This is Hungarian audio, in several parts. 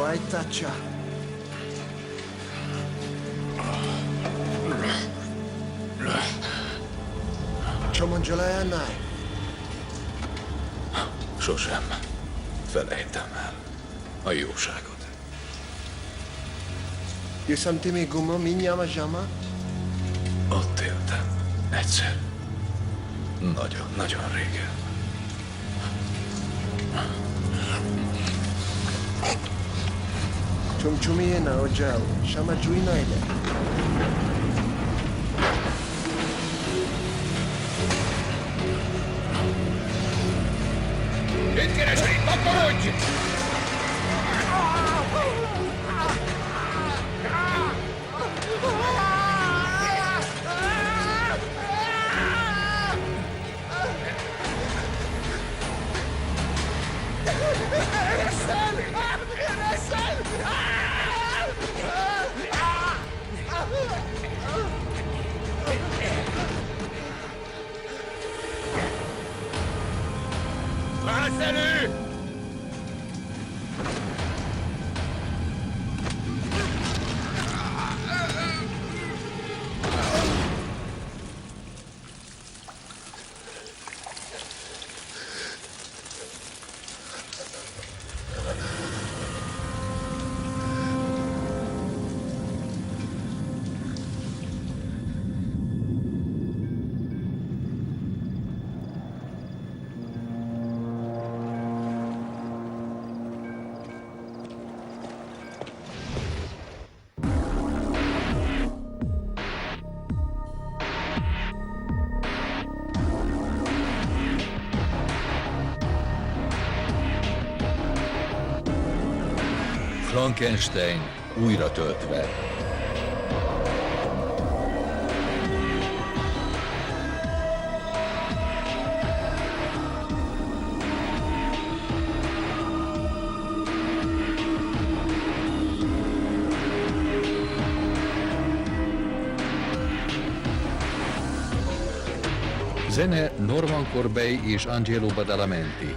Vajtacsa. Csomagyalájánál? Sosem felejtem el a jóságot. Jösszem ti még guma, mindjárt a zsama? Ott éltem egyszer. Nagyon régen. Csomcsumijéna, odzsáó, sama dzsújnájde. Mit keresel itt? Takarodj! Állsz elő! Frankenstein újra töltve. Zene Norman Corbey és Angelo Badalamenti.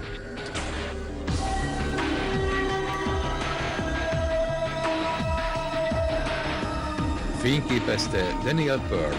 Fényképezte Daniel Pearl.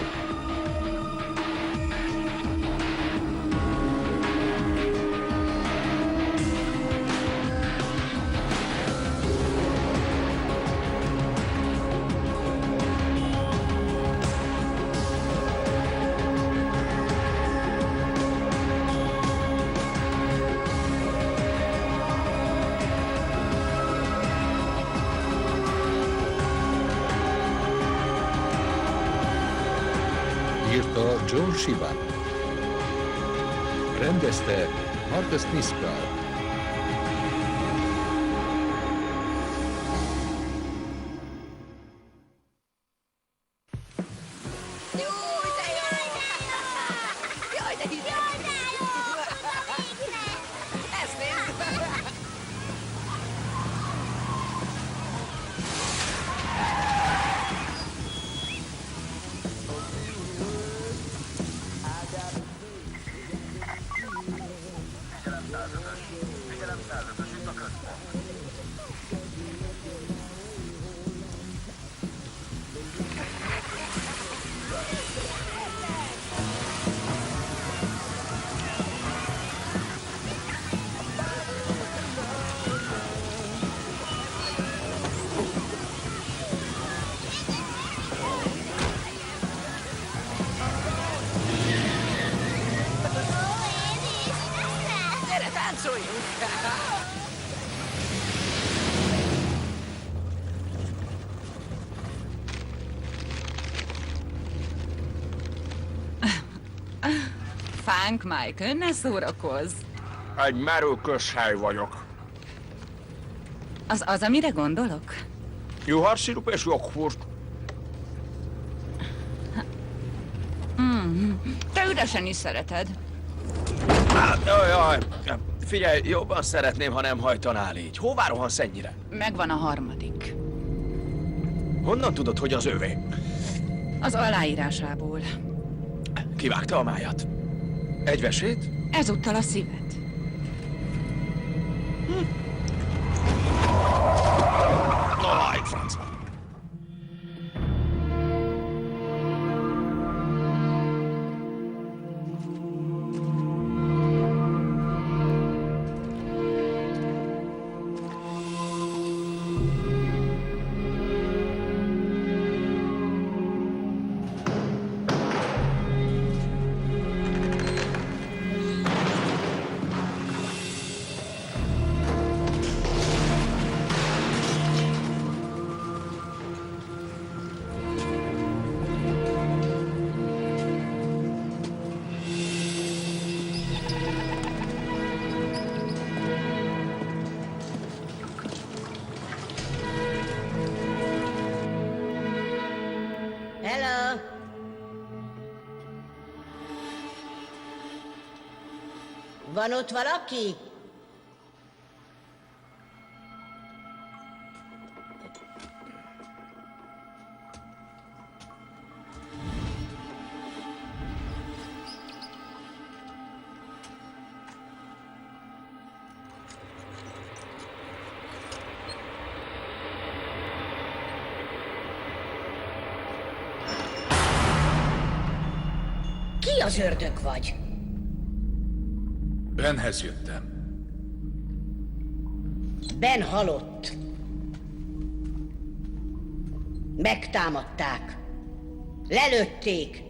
Írta John Shiban. Rendezte Marcus Nispel. Fánk, Michael, ne szórakozz! Egy merő közhely vagyok. Az, amire gondolok? Juharszirup és joghurt. Te üresen is szereted. Jaj, figyelj, jobban szeretném, ha nem hajtanál így. Hová rohansz ennyire? Megvan a harmadik. Honnan tudod, hogy az övé? Az aláírásából. Kivágta a májat. Egy vesét? Ezúttal a szívet. Van ott valaki? Ki az ördög vagy? Benhez jöttem. Ben halott. Megtámadták. Lelőtték.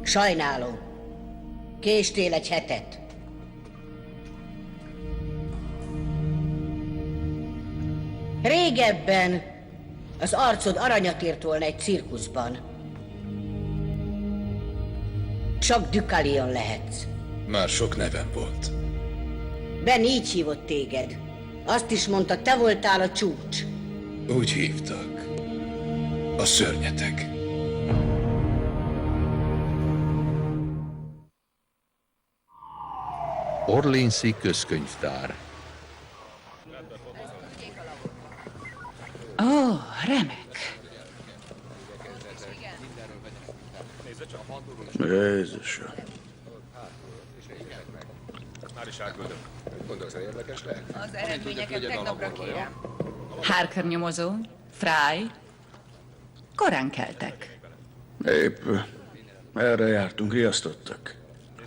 Sajnálom. Késtél egy hetet. Régebben az arcod aranyat ért volna egy cirkuszban. Csak Deucalion lehetsz. Már sok nevem volt. Ben így hívott téged. Azt is mondta, te voltál a csúcs. Úgy hívtak. A szörnyetek. Orlénszi közkönyvtár. Ó, remek. Jézusom. Az eredményeket tegnapra kérem. Harker nyomozó, Fry. Korán keltek. Épp erre jártunk, riasztottak.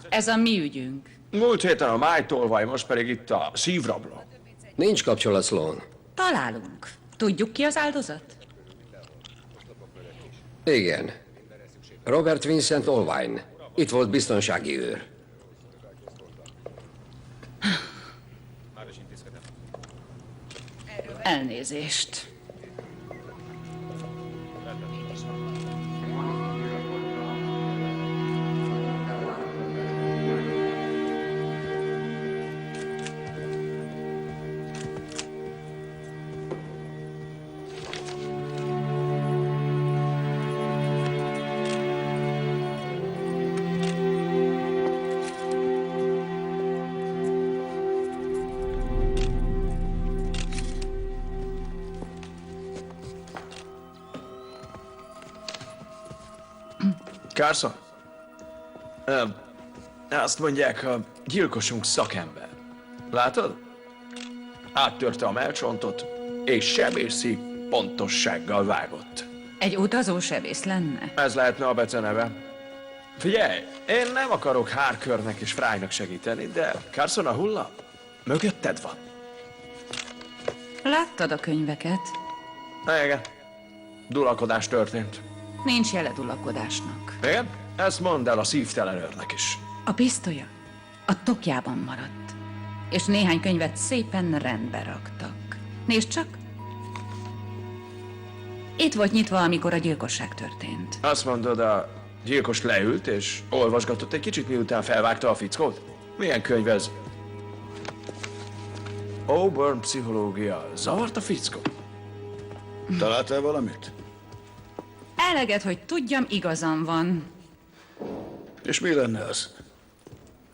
Ez a mi ügyünk. Múlt héten a májtolvaj, most pedig itt a szívrabló. Nincs kapcsolat, Sloan. Találunk. Tudjuk, ki az áldozat? Igen. Robert Vincent Olvine. Itt volt biztonsági őr. Elnézést. Carson? Azt mondják, a gyilkosunk szakember. Látod? Áttörte a mellcsontot, és sebészi pontossággal vágott. Egy utazó sebész lenne? Ez lehetne a beceneve. Figyelj, én nem akarok Harkernek és Frynak segíteni, de Carson, a hulla mögötted van. Láttad a könyveket? Igen. Dulakodás történt. Nincs jele dulakodásnak. Igen? Ezt mondd el a szívtelen őrnek is. A pisztolya a tokjában maradt, és néhány könyvet szépen rendbe raktak. Nézd csak! Itt volt nyitva, amikor a gyilkosság történt. Azt mondod, a gyilkos leült és olvasgatott egy kicsit, miután felvágta a fickót? Milyen könyv ez? Auburn pszichológia. Zavart a fickó? Találtál valamit? Eleget, hogy tudjam, igazam van. És mi lenne az?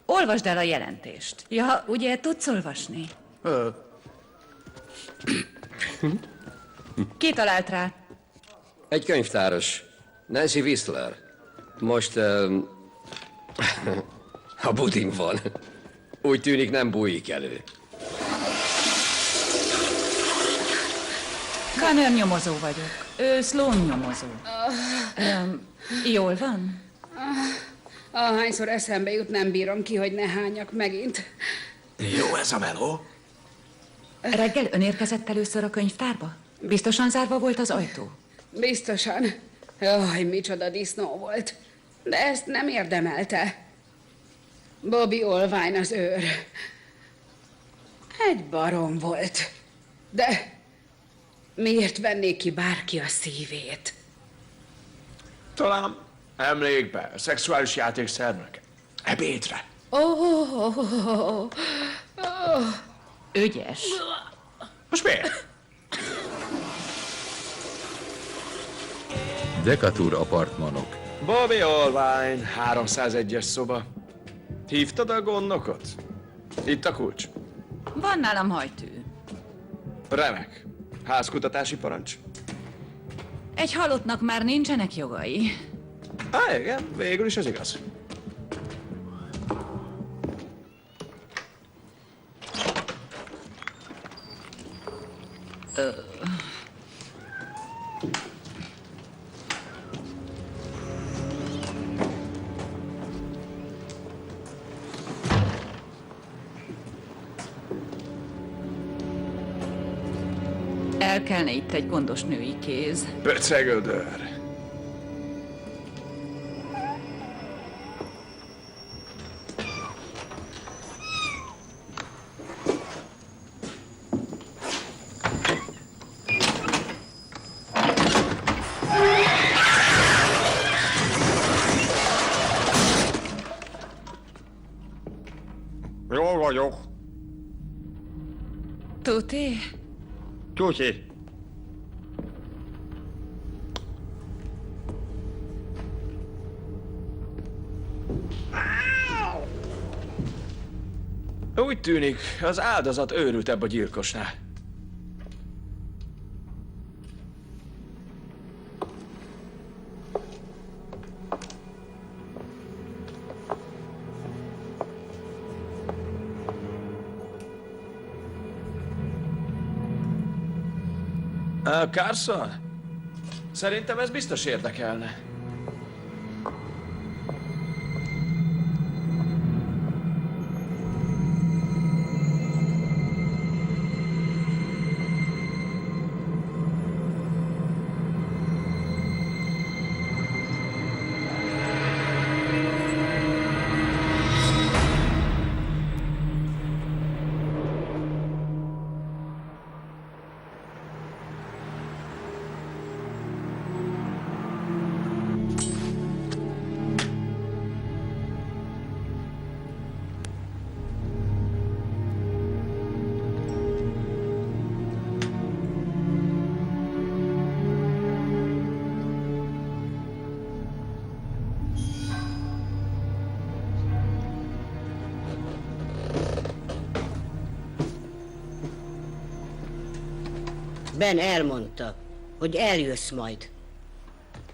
Olvasd el a jelentést. Ja, ugye tudsz olvasni? Ki talált rá? Egy könyvtáros. Nancy Whistler. Most a budin van. Úgy tűnik, nem bújik elő. Connor nyomozó vagyok. Ő Sloan nyomozó. Jól van? Ahányszor eszembe jut, nem bírom ki, hogy ne hányak megint. Jó ez a meló. Reggel ön érkezett először a könyvtárba? Biztosan zárva volt az ajtó? Biztosan. Jaj, micsoda disznó volt. De ezt nem érdemelte. Bobby Olvine az őr. Egy barom volt. De miért vennék ki bárki a szívét? Talán emlékbe, szexuális játékszernek. Ebédre. Ügyes. Most miért? Decatur apartmanok. Bobby Olvine, 301-es szoba. Hívtad a gondnokot? Itt a kulcs. Van nálam hajtű. Remek. Házkutatási parancs. Egy halottnak már nincsenek jogai. Igen, végül is ez igaz. Elkelne itt egy gondos női kéz. Pöcegödör. Jól vagyok. Tuti? Tuti. Úgy tűnik, az áldozat őrültebb a gyilkosnál. Carson? Szerintem ez biztos érdekelne. Ben elmondta, hogy eljössz majd.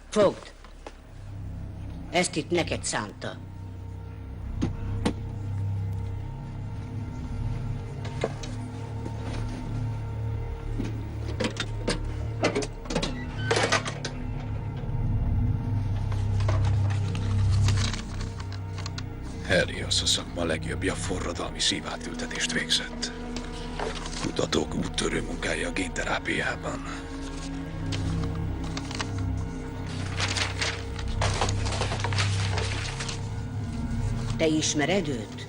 Fogd. Ezt itt neked szánta. Helios a szakma legjobbja forradalmi szívátültetést végzett. Kutatók úttörő munkája a génterápiában. Te ismered őt?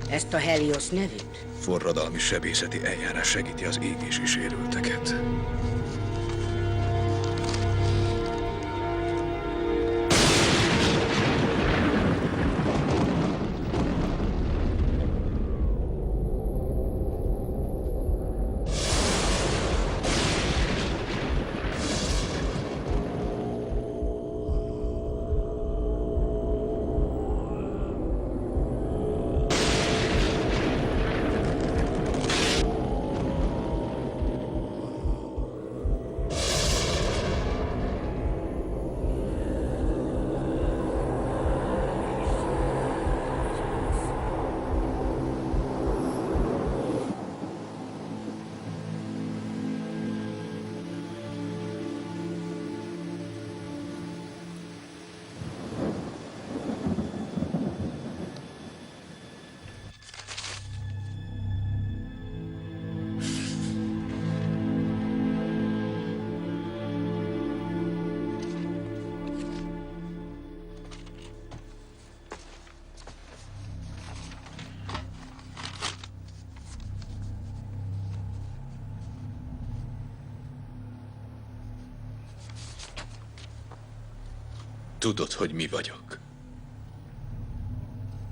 Ezt a Helios nevűt? Forradalmi sebészeti eljárás segíti az égési sérülteket. Tudod, hogy mi vagyok?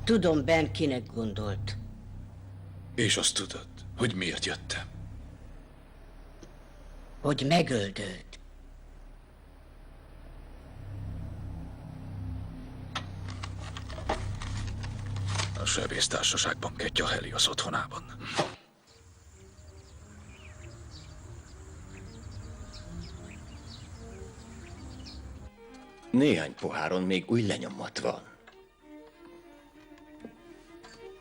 Tudom, Ben kinek gondolt. És azt tudod, hogy miért jöttem? Hogy megöld őt. sebésztársaságban Ketja Helios otthonában. Néhány poháron még új lenyomat van.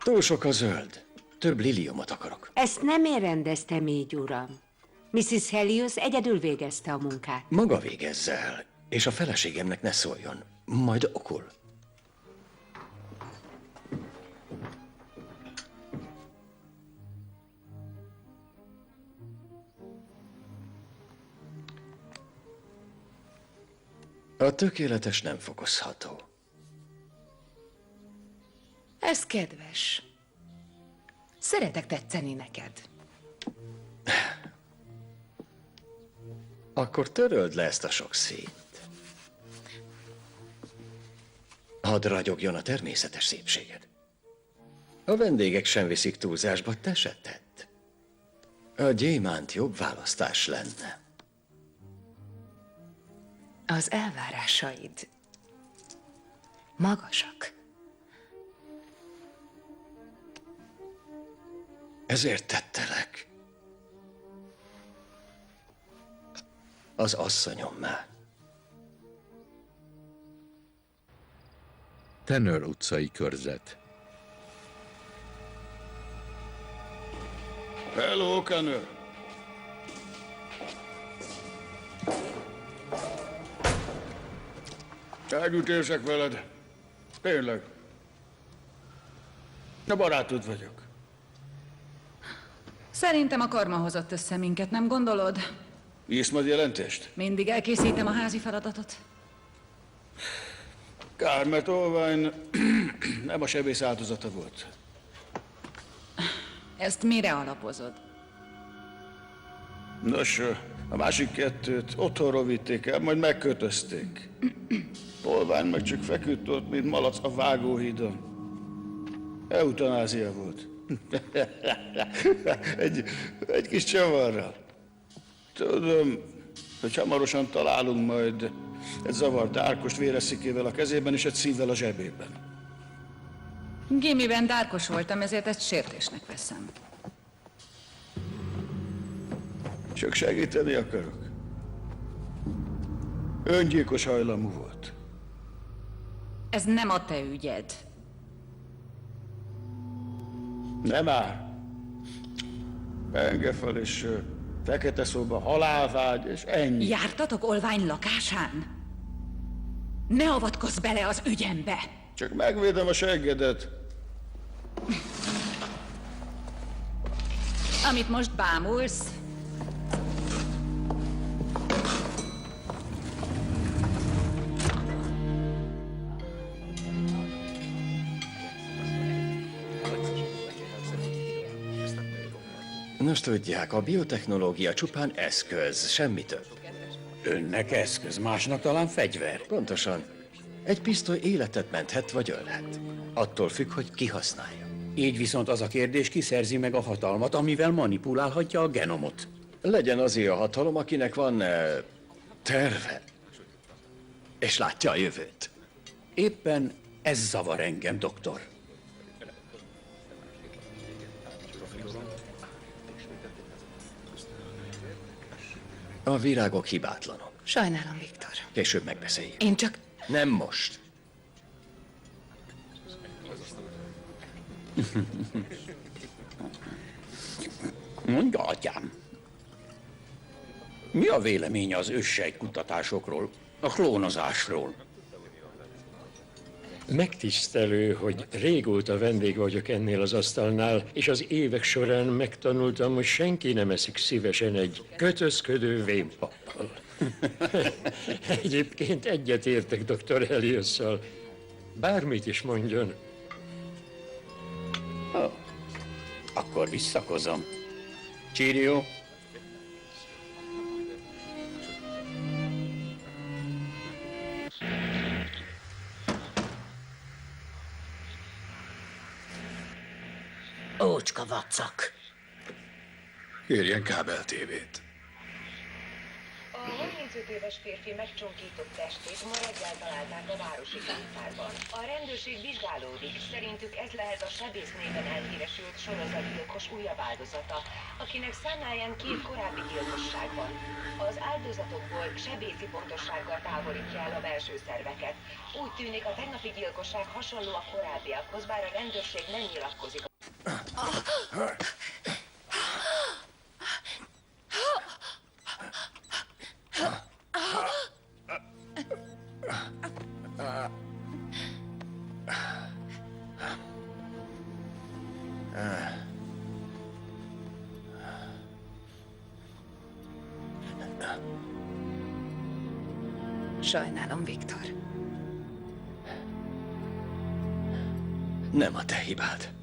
Túl sok a zöld. Több liliomot akarok. Ezt nem én rendeztem így, uram. Mrs. Helios egyedül végezte a munkát. Maga végezze el, és a feleségemnek ne szóljon. Majd okul. A tökéletes nem fokozható. Ez kedves. Szeretek tetszeni neked. Akkor töröld le ezt a sok színt. Hadd ragyogjon a természetes szépséged. A vendégek sem viszik túlzásba, te se tedd. A gyémánt jobb választás lenne. Az elvárásaid magasak. Ezért tettelek. Az asszonyommá. Tenör utcai körzet. Hello, Kenő. Együtt érzek veled. Tényleg. Na, barátod vagyok. Szerintem a karma hozott össze minket, nem gondolod? Írsz majd jelentést? Mindig elkészítem a házi feladatot. Kár, mert Olvány nem a sebész áldozata volt. Ezt mire alapozod? Nos, a másik kettőt otthonról vitték el, majd megkötözték. Olvány meg csak feküdt ott, mint malac a vágóhídon. Eutanázia volt. egy kis csavarral. Tudom, hogy hamarosan találunk majd egy zavart Árkost véreszikével a kezében és egy szívvel a zsebében. Gimiben dárkos voltam, ezért ezt sértésnek veszem. Csak segíteni akarok. Öngyilkos hajlamú volt. Ez nem a te ügyed. Nem áll. Pengefal és fekete szoba, halálvágy, és ennyi. Jártatok Olvány lakásán? Ne avatkozz bele az ügyembe! Csak megvédem a seggedet. Amit most bámulsz, Nos tudják, a biotechnológia csupán eszköz, semmi több. Önnek eszköz, másnak talán fegyver. Pontosan. Egy pisztoly életet menthet vagy ölhet. Attól függ, hogy ki használja. Így viszont az a kérdés, ki szerzi meg a hatalmat, amivel manipulálhatja a genomot. Legyen azért a hatalom, akinek van terve, és látja a jövőt. Éppen ez zavar engem, doktor. A virágok hibátlanok. sajnálom, Viktor. Később megbeszéljük. Én csak... Nem most. Mondja, atyám. Mi a véleménye az őssejtkutatásokról, a klónozásról? Megtisztelő, hogy régóta vendég vagyok ennél az asztalnál, és az évek során megtanultam, hogy senki nem eszik szívesen egy kötözködő vénpappal. Egyébként egyetértek dr. Heliosszal. Bármit is mondjon. Akkor visszakozom. Cheerio. Ócska vacak. Kérjen kábel tévét. A 35 35 éves férfi megcsonkított testét ma reggel találták a városi könyvtárban. A rendőrség vizsgálódik, szerintük ez lehet a sebész néven elhíresült sorozatgyilkos újabb áldozata, akinek számláján 2 korábbi gyilkosság van. Az áldozatokból sebészi pontossággal távolítja el a belső szerveket. Úgy tűnik, a tegnapi gyilkosság hasonló a korábbiakhoz, bár a rendőrség nem nyilatkozik. Sajnálom, Viktor. Nem a te hibád.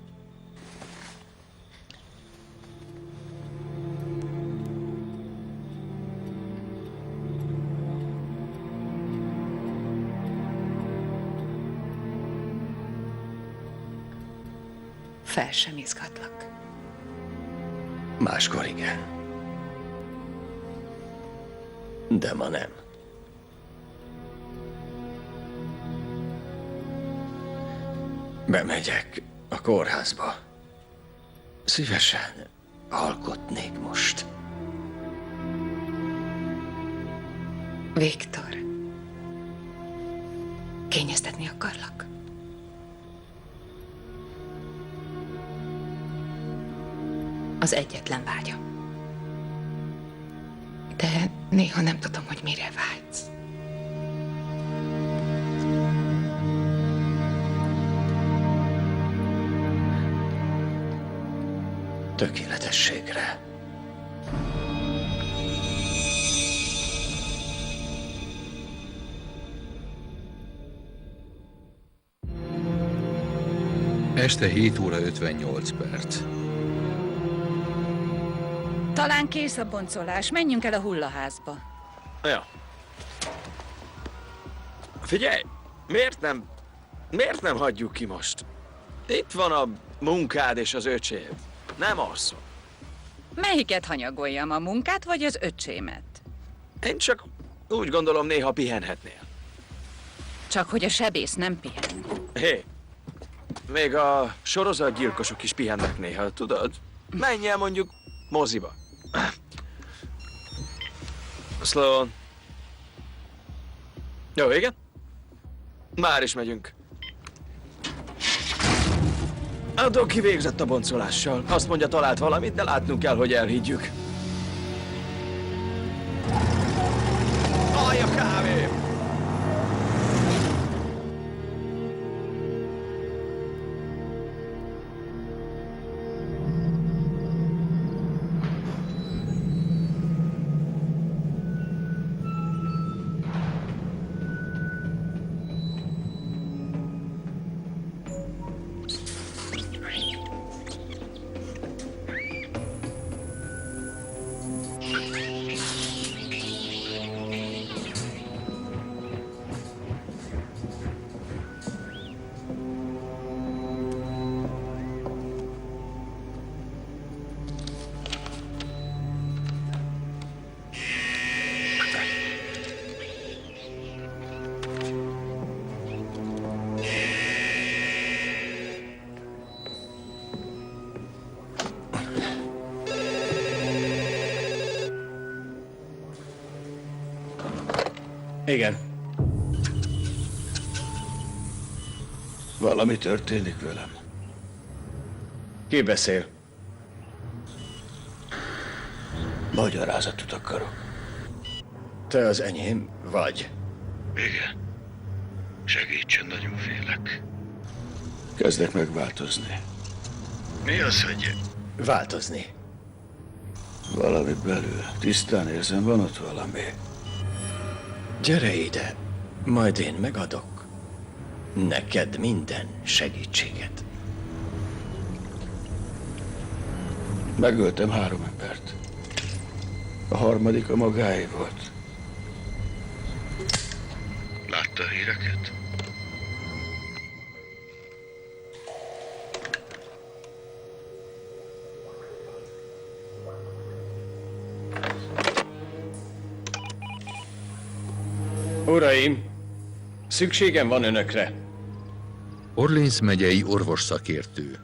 Fel sem izgatlak. Máskor igen. De ma nem. Bemegyek a kórházba. Szívesen alkotnék most. Viktor. Kényeztetni akarlak? Az egyetlen vágyam. De néha nem tudom, hogy mire vágysz. Tökéletességre. Este 7 óra 58 perc. Talán kész a boncolás. Menjünk el a hullaházba. Ja. Figyelj, miért nem hagyjuk ki most? Itt van a munkád és az öcséd. Nem alszol. Melyiket hanyagoljam, a munkát vagy az öcsémet? Én csak úgy gondolom, néha pihenhetnél. Csak hogy a sebész nem pihen. Hé, még a sorozatgyilkosok is pihennek néha, tudod? Menj el mondjuk moziba. Sloan. Jó, igen? Már is megyünk. A Doki végzett a boncolással. Azt mondja, talált valamit, de látnunk kell, hogy elhiggyük. Alj a kávé! Igen. Valami történik velem. Ki beszél? Magyarázatot akarok. Te az enyém vagy. Igen. Segítsen, nagyon félek. Kezdek megváltozni. Mi az, hogy változni? Valami belül. Tisztán érzem, van ott valami. Gyere ide, majd én megadok neked minden segítséget. Megöltem 3 embert. A harmadik a magáé volt. Látta a híreket? Uraim, szükségem van önökre. Orleans megyei orvosszakértő.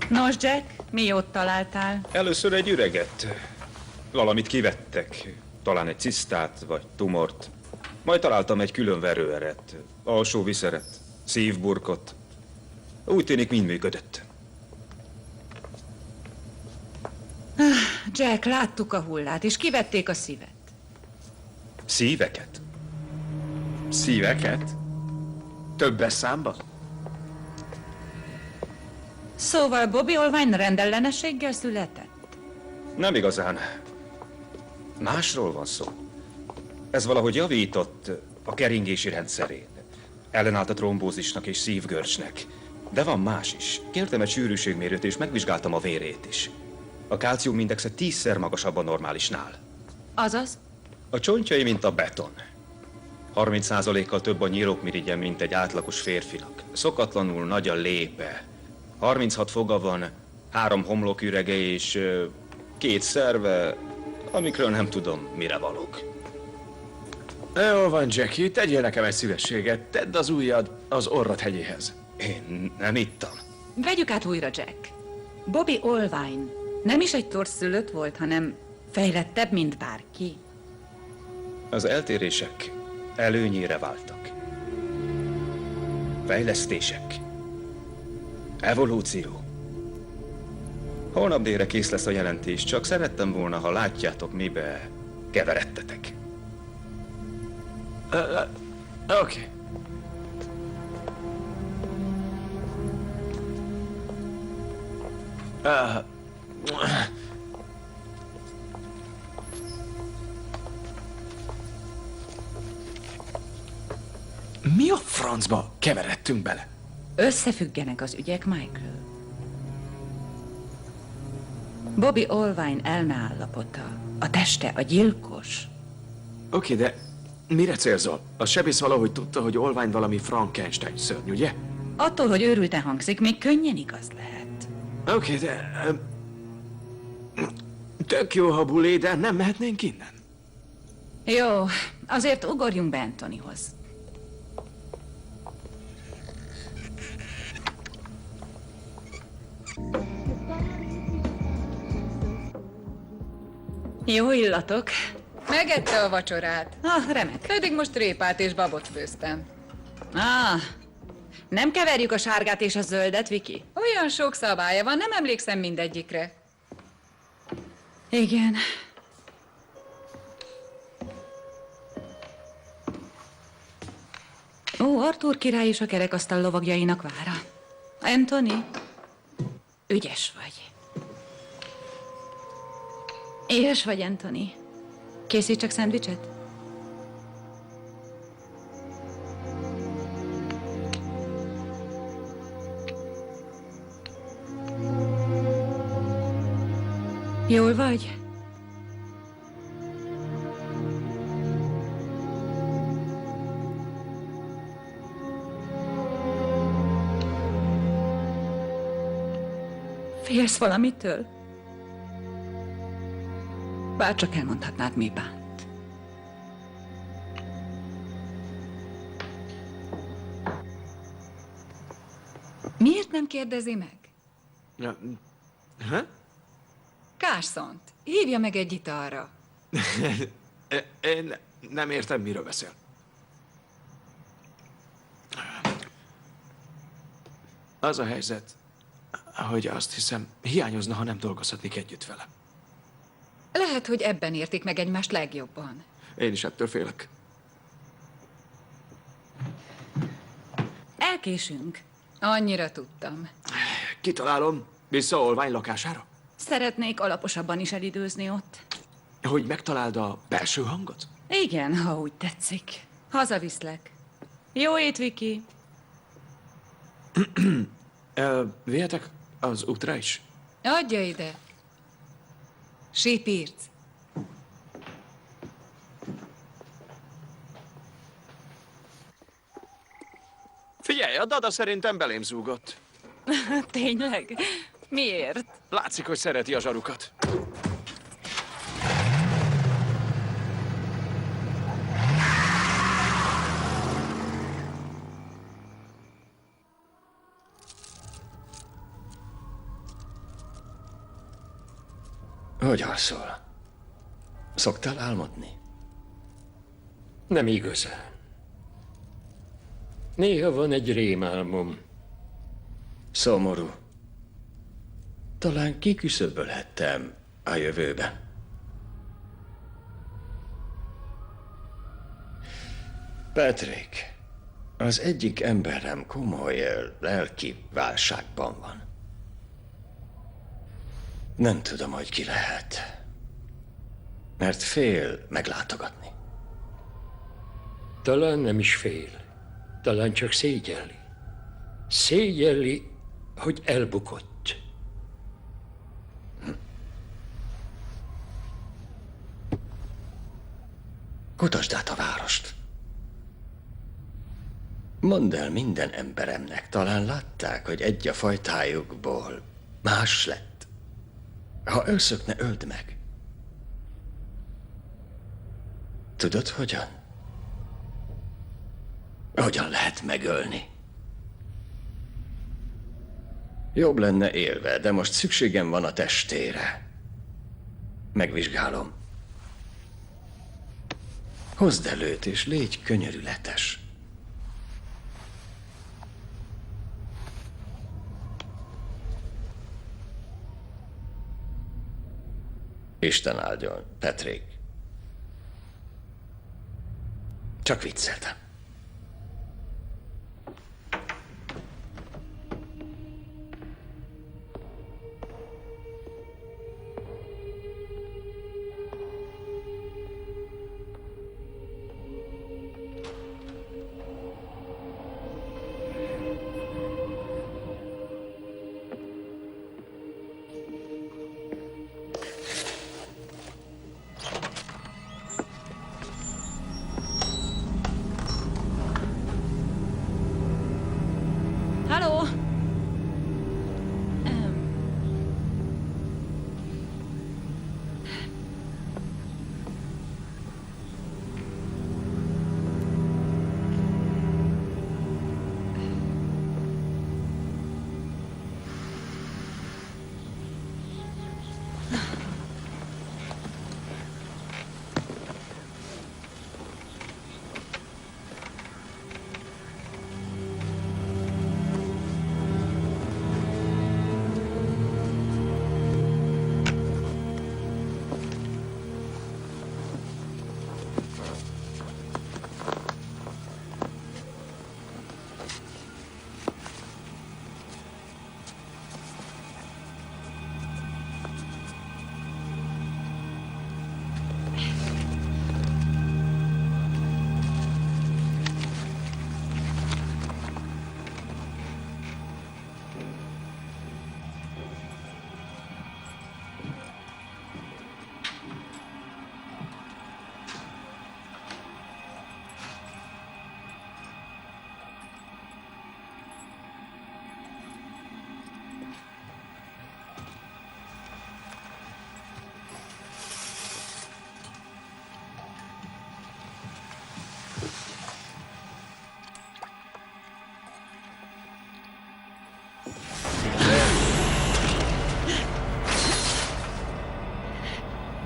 Nos, Jack, mi jót találtál? Először egy üreget. Valamit kivettek. Talán egy cisztát, vagy tumort. Majd találtam egy külön verőeret, alsó viszeret, szívburkot. Úgy tűnik, mind működött. Jack, láttuk a hullát, és kivették a szívet. Szíveket? Szíveket? Többes számba? Szóval Bobby Olvine rendellenességgel született? Nem igazán. Másról van szó. Ez valahogy javított a keringési rendszerén. Ellenállt a trombózisnak és szívgörcsnek. De van más is. Kértem egy sűrűségmérőt, és megvizsgáltam a vérét is. A kálciumindexe 10-szer magasabb a normálisnál. Azaz? A csontjai, mint a beton. 30%-kal több a nyírókmirigyen, mint egy átlagos férfinak. Szokatlanul nagy a lépe. 36 foga van, 3 homlokürege és 2 szerve, amikről nem tudom, mire valók. Jól van, Jackie, tegyél nekem egy szívességet. Tedd az ujjad az orrad hegyéhez. Én nem ittam. Vegyük át újra, Jack. Bobby Olvine nem is egy torszülött volt, hanem fejlettebb, mint bárki. Az eltérések előnyére váltak. Fejlesztések. Evolúció. Holnap délre kész lesz a jelentés, csak szerettem volna, ha látjátok, mibe keveredtetek. Oké. Mi a francba keveredtünk bele? Összefüggenek az ügyek, Michael. Bobby Olvine elmeállapota, a teste a gyilkos. Oké, de mire célzol? A sebész valahogy tudta, hogy Olvine valami Frankenstein szörny, ugye? Attól, hogy őrülten hangzik, még könnyen igaz lehet. Oké, de... tök jó, ha bulé, de nem mehetnénk innen. Jó, azért ugorjunk be Anthonyhoz. Jó illatok. Megette a vacsorát. Remek. Pedig most répát és babot főztem. Nem keverjük a sárgát és a zöldet, Viki? Olyan sok szabálya van, nem emlékszem mindegyikre. Igen. Ó, Arthur király is a kerekasztal lovagjainak vára. Anthony, ügyes vagy. Éhes vagy, Anthony? Készítsek szendvicset? Jól vagy? Félsz valamitől? Bárcsak elmondhatnád, mi bánt. Miért nem kérdezi meg? Carsont, hívja meg egy italra. Én nem értem, miről beszél. Az a helyzet, hogy azt hiszem, hiányozna, ha nem dolgozhatnék együtt vele. Lehet, hogy ebben értik meg egymást legjobban. Én is ettől félek. Elkésünk. Annyira tudtam. Kitalálom, vissza Olvine lakására? Szeretnék alaposabban is elidőzni ott. Hogy megtaláld a belső hangot? Igen, ha úgy tetszik. Hazaviszlek. Jó ét, Viki. Vihetek az útra is? Adja ide. Sípírc. Figyelj, a dada szerintem belém zúgott. Tényleg? Miért? Látszik, hogy szereti a zsarukat. Hogy alszol? Szoktál álmodni? Nem igazán. Néha van egy rémálmom. Szomorú. Talán kiküszöbölhettem a jövőben. Patrick, az egyik emberem komoly lelki válságban van. Nem tudom, hogy ki lehet. Mert fél meglátogatni. Talán nem is fél. Talán csak szégyelli. Szégyelli, hogy elbukott. Kutasd át a várost. Mondd el minden emberemnek, talán látták, hogy egy a fajtájukból más lett. Ha elszökne, öld meg. Tudod, hogyan? Hogyan lehet megölni? Jobb lenne élve, de most szükségem van a testére. Megvizsgálom. Hozd előtt, és légy könyörületes. Isten áldjon, Patrick. Csak vicceltem. Halló?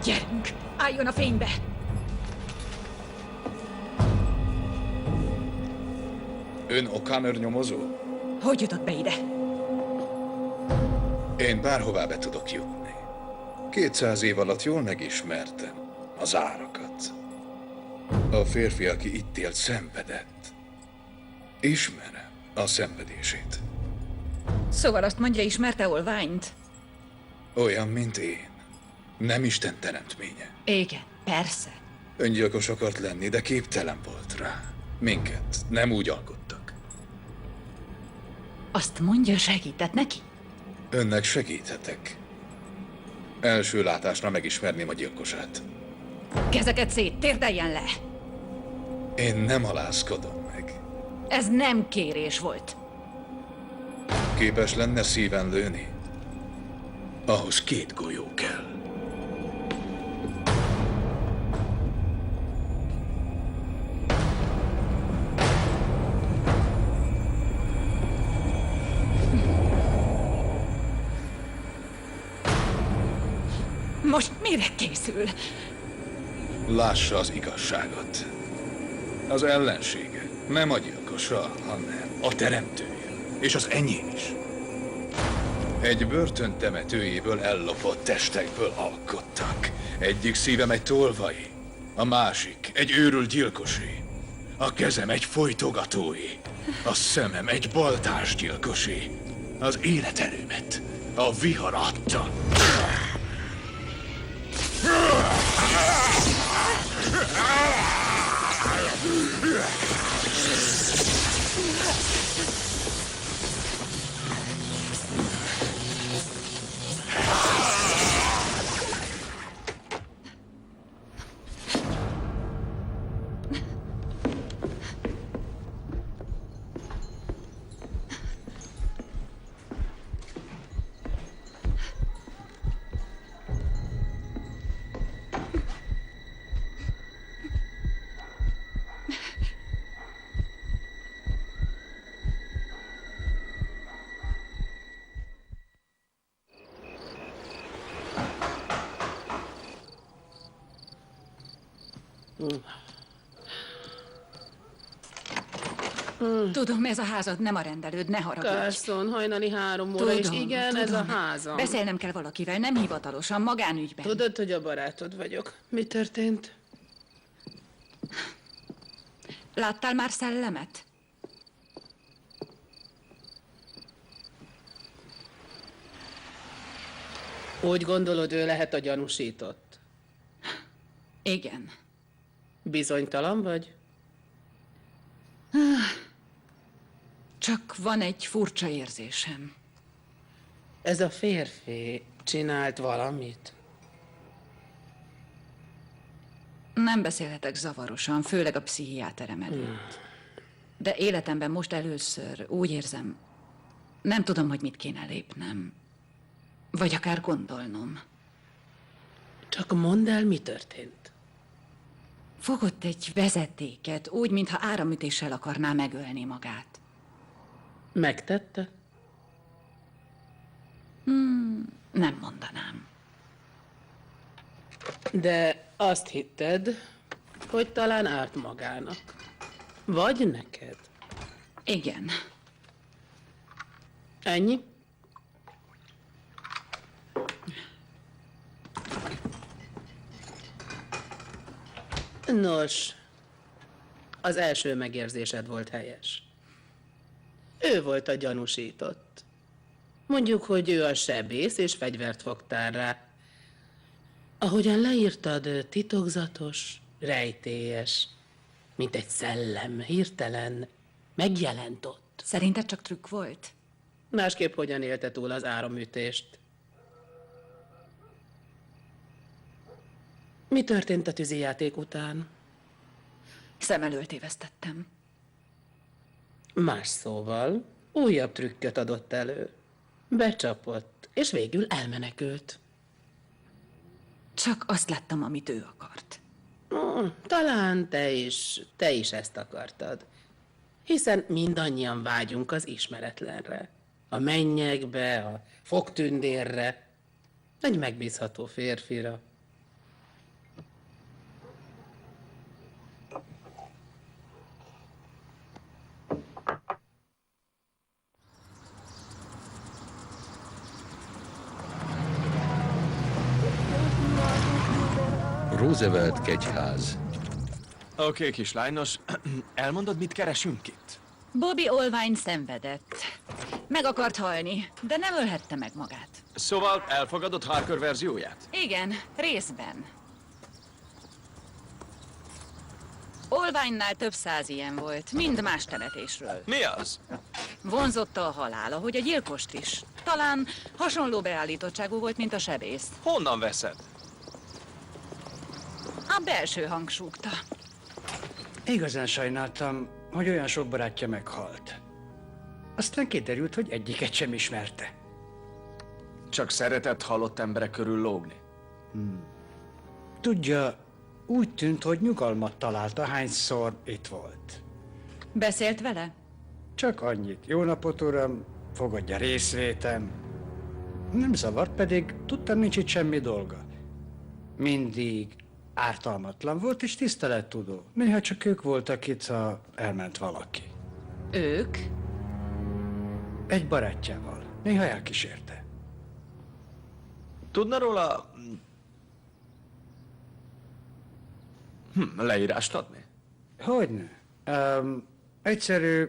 Gyerünk! Álljon a fénybe! Ön O'Connor nyomozó? Hogy jutott be ide? Én bárhová be tudok jutni. 200 év alatt jól megismertem az árakat. A férfi, aki itt élt, szenvedett. Ismerem a szenvedését. Szóval azt mondja, ismerte Olványt? Olyan, mint én. Nem Isten teremtménye. Igen, persze. Öngyilkos akart lenni, de képtelen volt rá. Minket nem úgy alkottak. Azt mondja, segített neki? Önnek segíthetek. Első látásra megismerném a gyilkosát. Kezeket szét, térdeljen le! Én nem alázkodom meg. Ez nem kérés volt. Képes lenne szíven lőni? Ahhoz 2 golyó kell. Most mire készül? Lássa az igazságot. Az ellensége nem a gyilkosa, hanem a teremtője. És az enyém is. Egy börtön temetőjéből ellopott testekből alkottak. Egyik szívem egy tolvai, a másik egy őrült gyilkosé. A kezem egy folytogatói, a szemem egy baltás gyilkosé. Az életerőmet a vihar adta. Tudom, ez a házad nem a rendelőd, ne haragudj. Carson, hajnali 3 óra, és igen, ez a házam. Beszélnem kell valakivel, nem hivatalosan, magánügyben. Tudod, hogy a barátod vagyok. Mi történt? Láttál már szellemet? Úgy gondolod, ő lehet a gyanúsított? Igen. Bizonytalan vagy? Csak van egy furcsa érzésem. Ez a férfi csinált valamit? Nem beszélhetek zavarosan, főleg a pszichiáterem előtt. De életemben most először úgy érzem, nem tudom, hogy mit kéne lépnem. Vagy akár gondolnom. Csak mondd el, mi történt. Fogott egy vezetéket, úgy, mintha áramütéssel akarná megölni magát. Megtette? Nem mondanám. De azt hitted, hogy talán árt magának. Vagy neked. Igen. Ennyi? Nos, az első megérzésed volt helyes. Ő volt a gyanúsított. Mondjuk, hogy ő a sebész, és fegyvert fogtál rá. Ahogyan leírtad, titokzatos, rejtélyes, mint egy szellem, hirtelen megjelent ott. Szerinted csak trükk volt? Másképp hogyan élte túl az áramütést? Mi történt a tűzijáték után? Szem elől tévesztettem. Más szóval, újabb trükköt adott elő. Becsapott, és végül elmenekült. Csak azt láttam, amit ő akart. Talán te is ezt akartad. Hiszen mindannyian vágyunk az ismeretlenre. A mennyekbe, a fogtündérre, egy megbízható férfira. Roosevelt kegyház. Oké, kislány, nos, elmondod, mit keresünk itt? Bobby Olvine szenvedett. Meg akart halni, de nem ölhette meg magát. Szóval elfogadod Harker verzióját? Igen, részben. Olvine-nál több 100 ilyen volt, mind más temetésről. Mi az? Vonzotta a halál, ahogy a gyilkost is. Talán hasonló beállítottságú volt, mint a sebész. Honnan veszed? A belső hang súgta. Igazán sajnáltam, hogy olyan sok barátja meghalt. Aztán kiderült, hogy egyiket sem ismerte. Csak szeretett halott emberek körül lógni. Tudja, úgy tűnt, hogy nyugalmat talált, ahányszor itt volt. Beszélt vele? Csak annyit. Jó napot, uram, fogadja részvétem. Nem zavart, pedig tudtam, nincs itt semmi dolga. mindig ártalmatlan volt és tisztelettudó. Néha csak ők voltak itt, ha elment valaki. Ők? Egy barátjával. Néha elkísérte. Tudna róla... leírást adni? Hogyne. Egyszerű,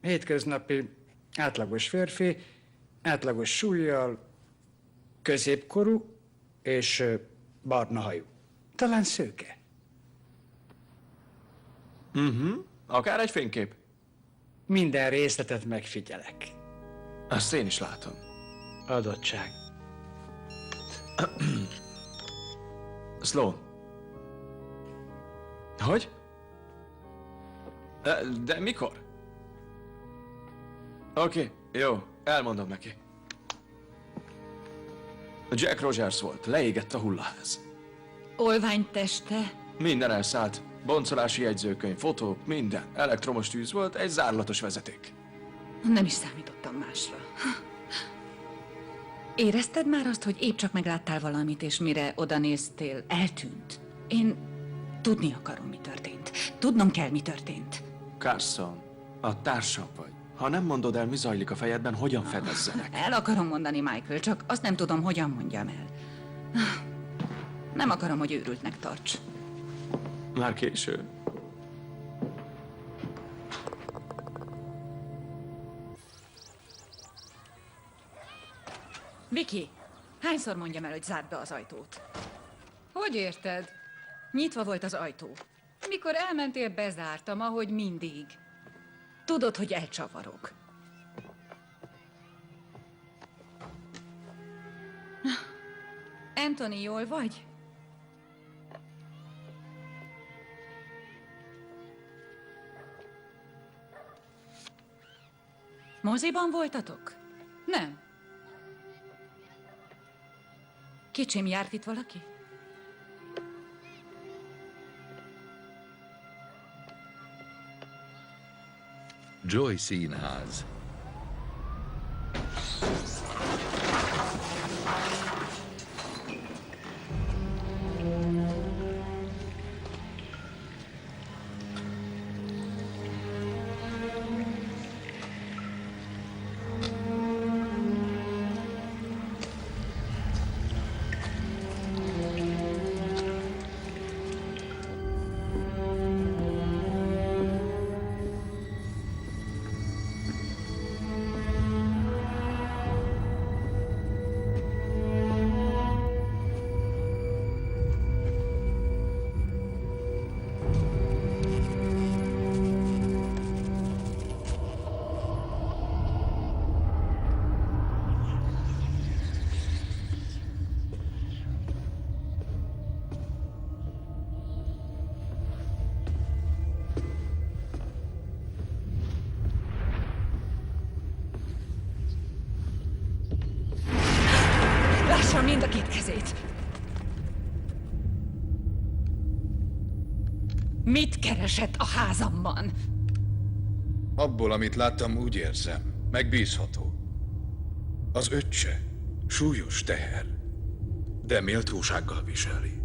hétköznapi, átlagos férfi, átlagos súlyjal, középkorú és barna hajú. Talán szőke. Akár egy fénykép. Minden részletet megfigyelek. Azt én is látom. Adottság. Sloan. Hogy? De mikor? Oké, jó, elmondom neki. Jack Rogers volt, leégett a hullaház. Olvány teste? Minden elszállt. Boncolási jegyzőkönyv, fotók, minden. Elektromos tűz volt, egy zárlatos vezeték. Nem is számítottam másra. Érezted már azt, hogy épp csak megláttál valamit, és mire oda néztél, eltűnt? Én tudni akarom, mi történt. Tudnom kell, mi történt. Carson, a társam vagy. Ha nem mondod el, mi zajlik a fejedben, hogyan fedezzenek? El akarom mondani, Michael, csak azt nem tudom, hogyan mondjam el. Nem akarom, hogy őrültnek tarts. Már késő. Viki, hányszor mondjam el, hogy zárd be az ajtót? Hogy érted? Nyitva volt az ajtó. Mikor elmentél, bezártam, ahogy mindig. Tudod, hogy elcsavarok. Anthony, jól vagy? Moziban voltatok? Nem. Kicsim, járt itt valaki? Joy Színház. Lássam mind a két kezét! Mit keresett a házamban? Abból, amit láttam, úgy érzem, megbízható. Az öccse súlyos teher, de méltósággal viseli.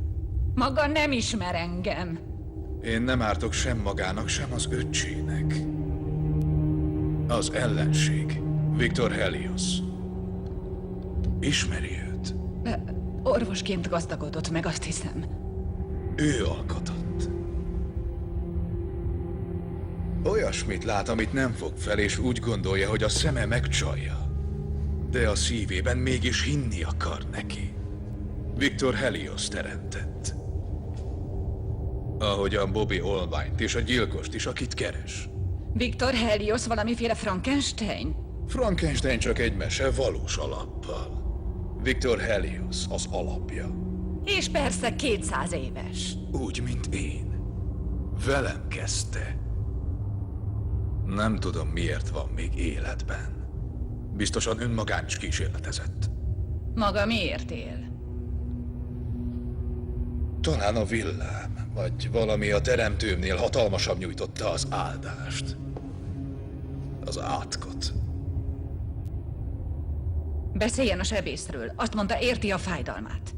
Maga nem ismer engem. Én nem ártok sem magának, sem az öccsének. Az ellenség, Victor Helios. Ismeri őt? Orvosként gazdagodott meg, azt hiszem. Ő alkotott. Olyasmit lát, amit nem fog fel, és úgy gondolja, hogy a szeme megcsalja. De a szívében mégis hinni akar neki. Victor Helios teremtett. Ahogyan Bobby Olványt és a gyilkost is, akit keres. Victor Helios valamiféle Frankenstein? Frankenstein csak egy mese valós alappal. Victor Helios az alapja. És persze 200 éves. Úgy, mint én. Velem kezdte. Nem tudom, miért van még életben. Biztosan önmagán is kísérletezett. Maga miért él? Talán a villám, vagy valami a teremtőmnél hatalmasabb nyújtotta az áldást. Az átkot. Beszéljen a sebészről. Azt mondta, érti a fájdalmát.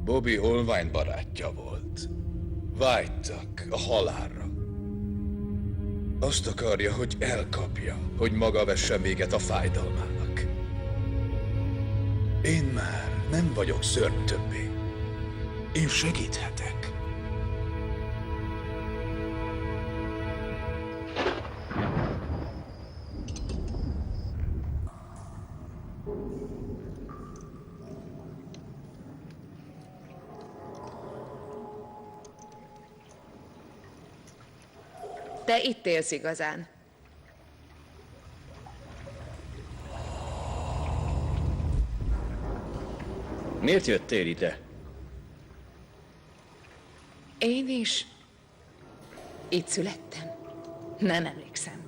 Bobby Olvine barátja volt. Vágytak a halálra. Azt akarja, hogy elkapja, hogy maga vessen véget a fájdalmának. Én már nem vagyok szörny többé. Én segíthetek. Te itt élsz igazán. Miért jöttél ide? Én is itt születtem. Nem emlékszem.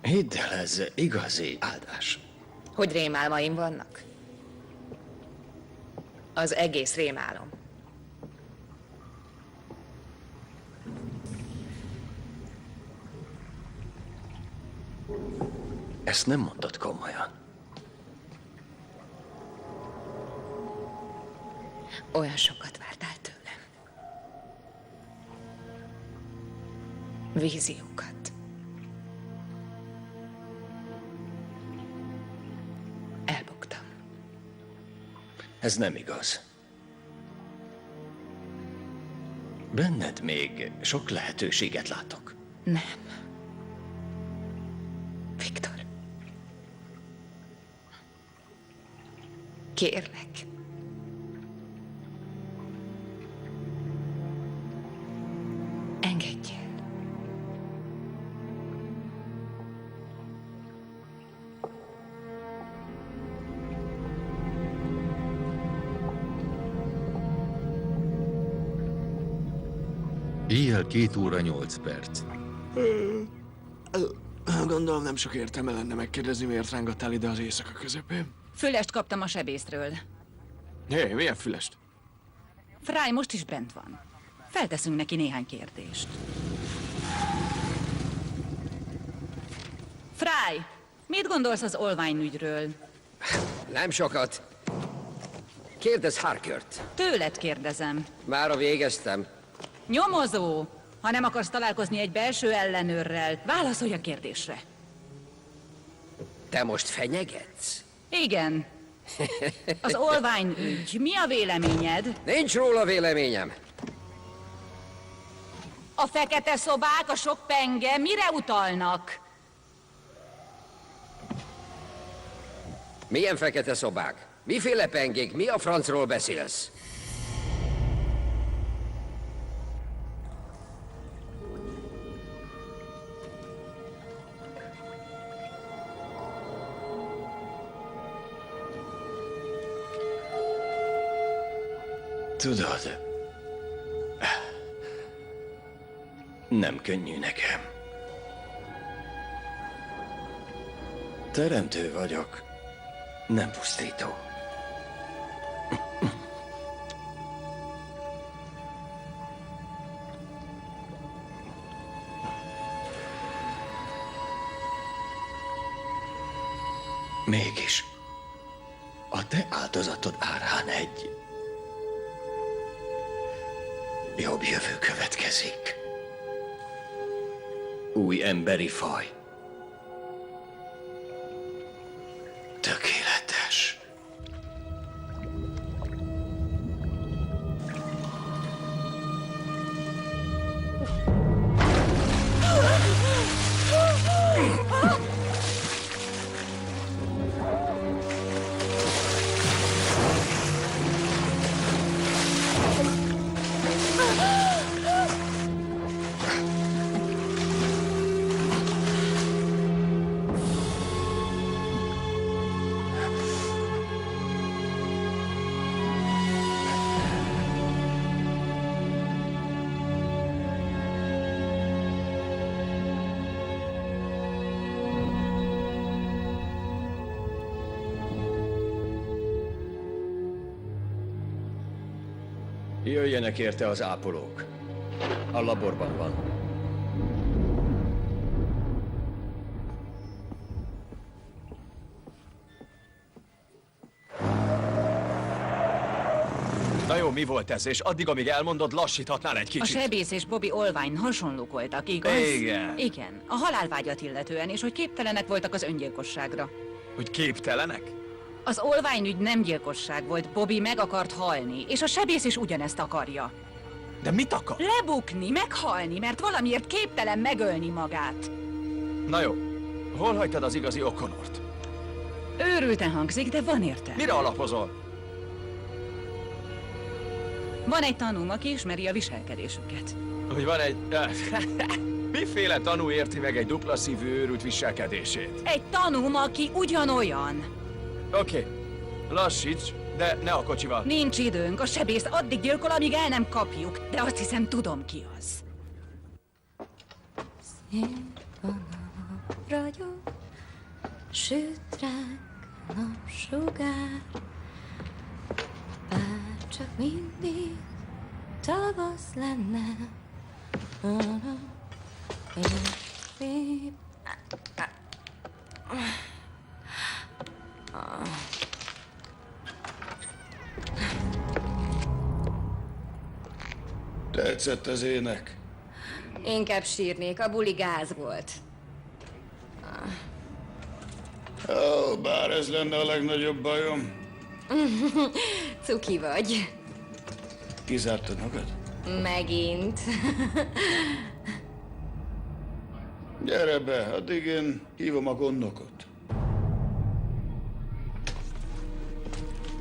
Hidd el, ez igazi áldás. Hogy rémálmaim vannak? Az egész rémálom. Ezt nem mondod komolyan. Olyan sokat vártál tőlem. Víziókat. Elbuktam. Ez nem igaz. Benned még sok lehetőséget látok. Nem. Viktor. Kérlek. Engedj el. Éjjel 2 óra 8 perc. Gondolom nem sok értelme lenne megkérdezni, miért rángattál ide az éjszaka közepén. Fülest kaptam a sebészről. Hé, milyen fülest? Fry most is bent van. Felteszünk neki néhány kérdést. Fry, mit gondolsz az Olvine ügyről? Nem sokat. Kérdezz Harkert. Tőled kérdezem. Mára végeztem. Nyomozó! Ha nem akarsz találkozni egy belső ellenőrrel, válaszolj a kérdésre. Te most fenyegetsz? Igen. Az Olvine ügy. Mi a véleményed? Nincs róla véleményem. A fekete szobák, a sok penge mire utalnak? Milyen fekete szobák? Miféle pengék? Mi a francról beszélsz? Tudod, nem könnyű nekem. Teremtő vagyok, nem pusztító. Mégis, a te áldozatod árán egy jobb jövő következik. Új emberi faj. Tökéletes. Jöjjenek érte az ápolók. A laborban van. mi volt ez, és addig, amíg elmondod, lassíthatnál egy A kicsit. sebész és Bobby Olvine hasonlók voltak, igaz? Igen. Igen, a halálvágyat illetően, és hogy képtelenek voltak az öngyilkosságra. Hogy képtelenek? Az Olvine ügy nem gyilkosság volt, Bobby meg akart halni, és a sebész is ugyanezt akarja. De mit akar? Lebukni, meghalni, mert valamiért képtelen megölni magát. Na jó, hol hagytad az igazi O'Connort? Őrülten hangzik, de van értelme. Mire alapozol? Van egy tanúm, aki ismeri a viselkedésüket. Hogy van egy... Miféle tanú érti meg egy dupla szívű őrült viselkedését? Egy tanúm, aki ugyanolyan. Oké, lassíts, de ne a kocsival. Nincs időnk, a sebész addig gyilkol, amíg el nem kapjuk, de azt hiszem tudom ki az. Szép a nap ragyog, süt ránk a napsugár, bár csak mindig tavasz lenne. Szép. Tetszett az ének? Inkább sírnék, a buli gáz volt. Ó, bár ez lenne a legnagyobb bajom. Cuki vagy. Kizártad magad? Megint. Gyere be, addig én hívom a gondnokot.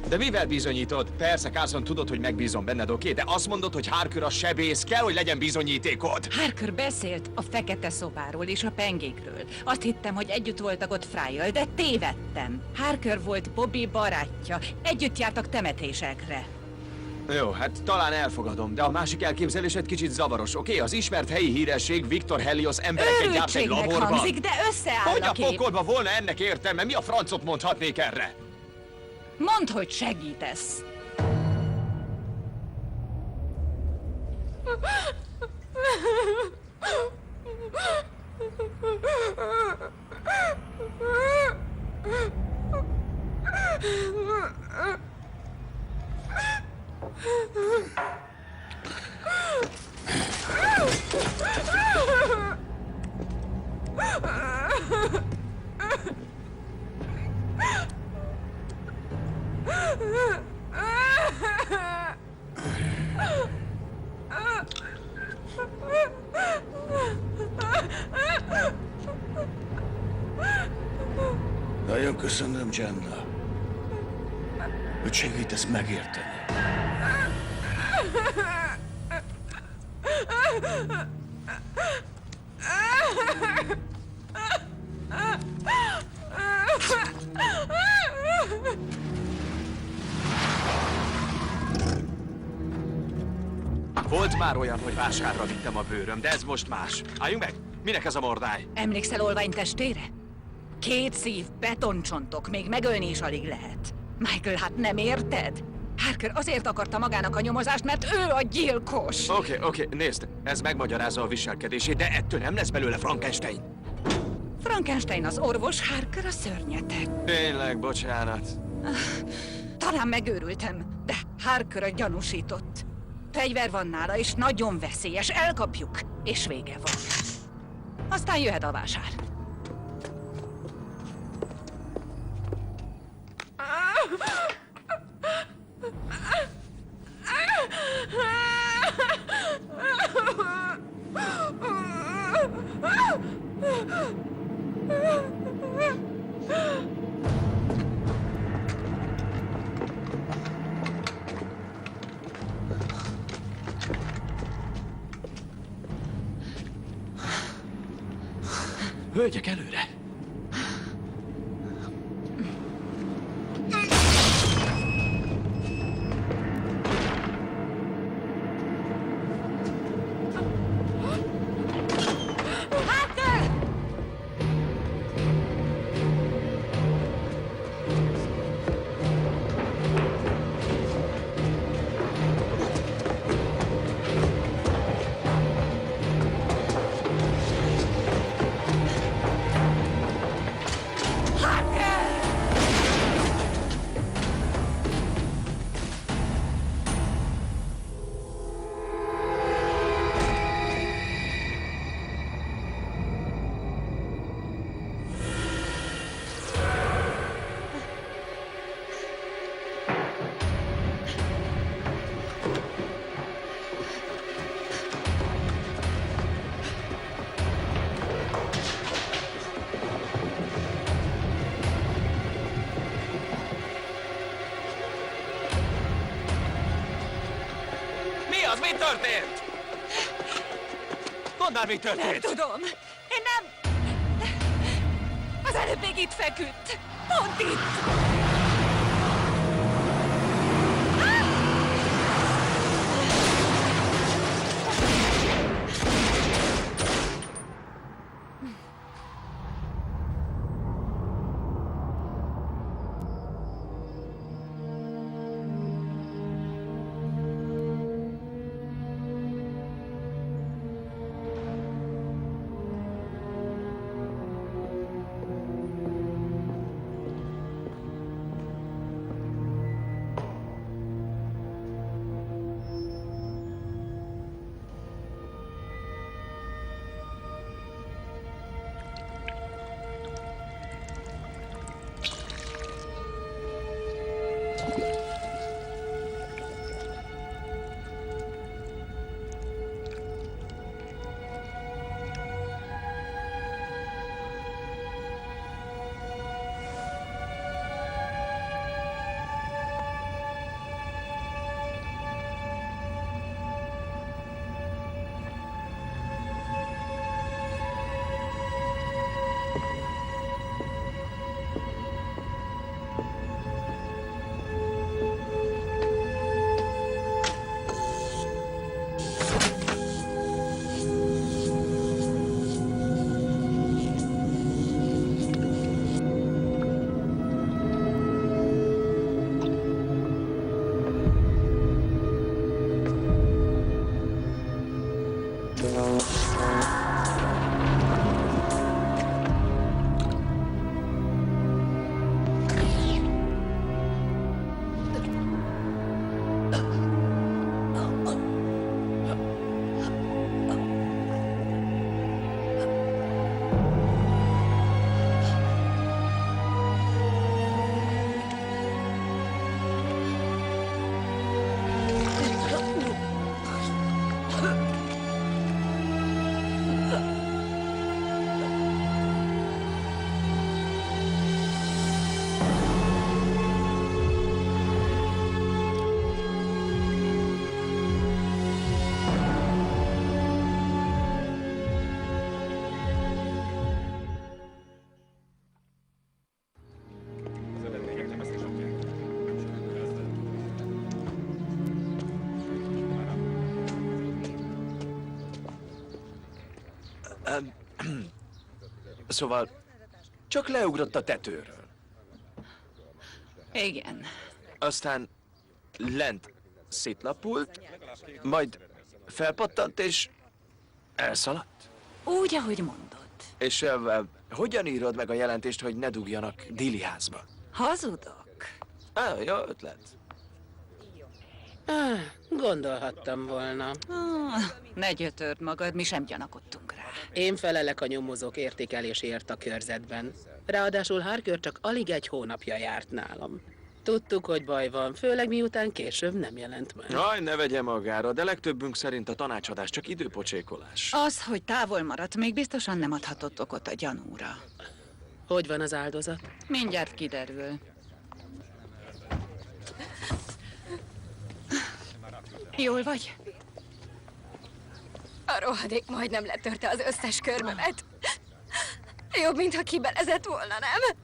De mivel bizonyítod? Persze, Carson, tudod, hogy megbízom benned, oké? De azt mondod, hogy Harker a sebész, kell, hogy legyen bizonyítékod. Harker beszélt a fekete szobáról és a pengékről. Azt hittem, hogy együtt voltak ott Fryjal, de tévedtem. Harker volt Bobby barátja. Együtt jártak temetésekre. Jó, hát talán elfogadom, de a másik elképzelésed kicsit zavaros, oké? Az ismert helyi híresség Victor Helios embereket gyárt egy Őrültségnek laborban. hangzik, de összeáll Hogy a a kép. pokolba volna ennek értelme? Mi a francot mondhatnék erre? Mondd, hogy segítesz. Nagyon köszönöm, Jenna, hogy segítesz megérteni. Volt már olyan, hogy vásárra vittem a bőröm, de ez most más. Álljunk meg! Minek ez a mordály? Emlékszel Olvine testére? 2 szív, betoncsontok, még megölni is alig lehet. Michael, hát nem érted? Harker azért akarta magának a nyomozást, mert ő a gyilkos! Oké, nézd, ez megmagyarázza a viselkedését, de ettől nem lesz belőle Frankenstein. Frankenstein az orvos, Harker a szörnyeteg. Tényleg, bocsánat. Talán megőrültem, de Harker a gyanúsított. Fegyver van nála, és nagyon veszélyes. Elkapjuk, és vége van. Aztán jöhet a vásár. Hölgyek, előre! történt? Mondd már, mi történt? Nem tudom. Én nem... Az előbb még itt feküdt. Pont itt. Szóval csak leugrott a tetőről. Igen. Aztán lent szétlapult, majd felpattant és elszaladt. Úgy, ahogy mondod. És hogyan írod meg a jelentést, hogy ne dugjanak Dili házba? Hazudok. Jó ötlet. Gondolhattam volna. Ne gyötörd magad, mi sem gyanakodtunk rá. Én felelek a nyomozók értékeléséért a körzetben. Ráadásul Harker csak alig egy hónapja járt nálam. Tudtuk, hogy baj van, főleg miután később nem jelent meg. Jaj, ne vegye magára, de legtöbbünk szerint a tanácsadás csak időpocsékolás. Az, hogy távol maradt, még biztosan nem adhatott okot a gyanúra. Hogy van az áldozat? Mindjárt kiderül. Jól vagy? A rohadék majdnem letörte az összes körmömet. Jobb, mintha kibelezett volna, nem?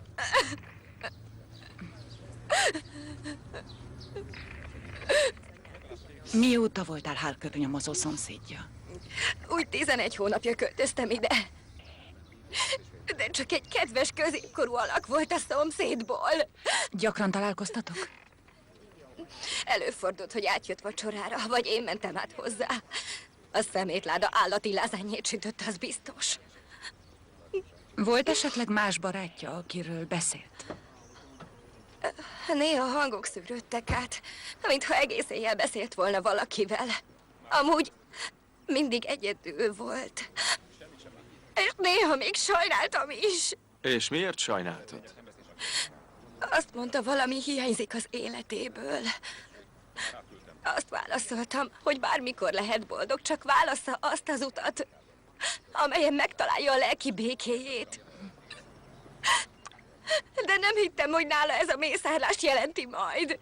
Mióta voltál Harker nyomozó szomszédja? Úgy 11 hónapja költöztem ide. De csak egy kedves középkorú alak volt a szomszédból. Gyakran találkoztatok? Előfordult, hogy átjött vacsorára, vagy én mentem át hozzá. A szemétláda állati lázányét sütött, az biztos. Volt esetleg más barátja, akiről beszélt? Néha hangok szűrődtek át, mintha egész éjjel beszélt volna valakivel. Amúgy mindig egyedül volt. És néha még sajnáltam is. És miért sajnáltad? Azt mondta, valami hiányzik az életéből. Azt válaszoltam, hogy bármikor lehet boldog, csak válassza azt az utat, amelyen megtalálja a lelki békéjét. De nem hittem, hogy nála ez a mészárlást jelenti majd.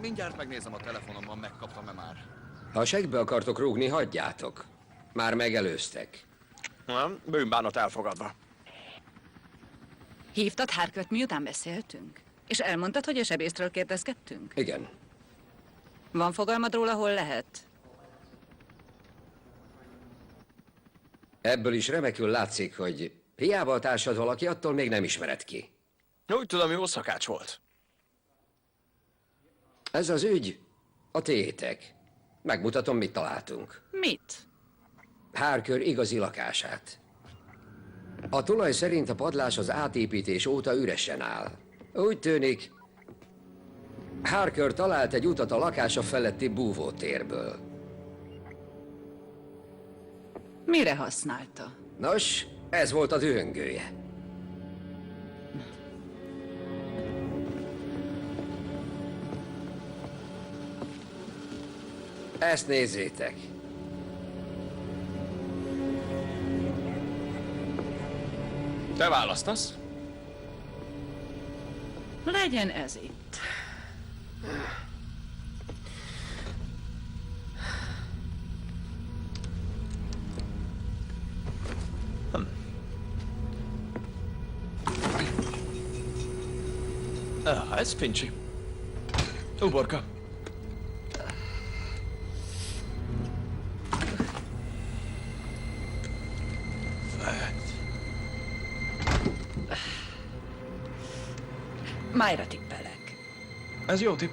Mindjárt megnézem a telefonomban, megkaptam-e már. Ha segbe akartok rúgni, hagyjátok. Már megelőztek. Nem, bűnbánat elfogadva. Hívtad Harkert, miután beszéltünk? És elmondtad, hogy a sebészről kérdezgettünk? Igen. Van fogalmad róla, hol lehet? Ebből is remekül látszik, hogy hiába a társad valaki, attól még nem ismered ki. Úgy tudom, jó szakács volt. Ez az ügy a tiétek. Megmutatom, mit találtunk. Mit? Harker igazi lakását. A tulaj szerint a padlás az átépítés óta üresen áll. Úgy tűnik, Harker talált egy utat a lakása feletti búvótérből. Mire használta? Nos, ez volt a dühöngője. Ezt nézzétek. Te választasz? Legyen ez itt. Ez Finchy. Uborka. Májra tippelek. Ez jó tipp.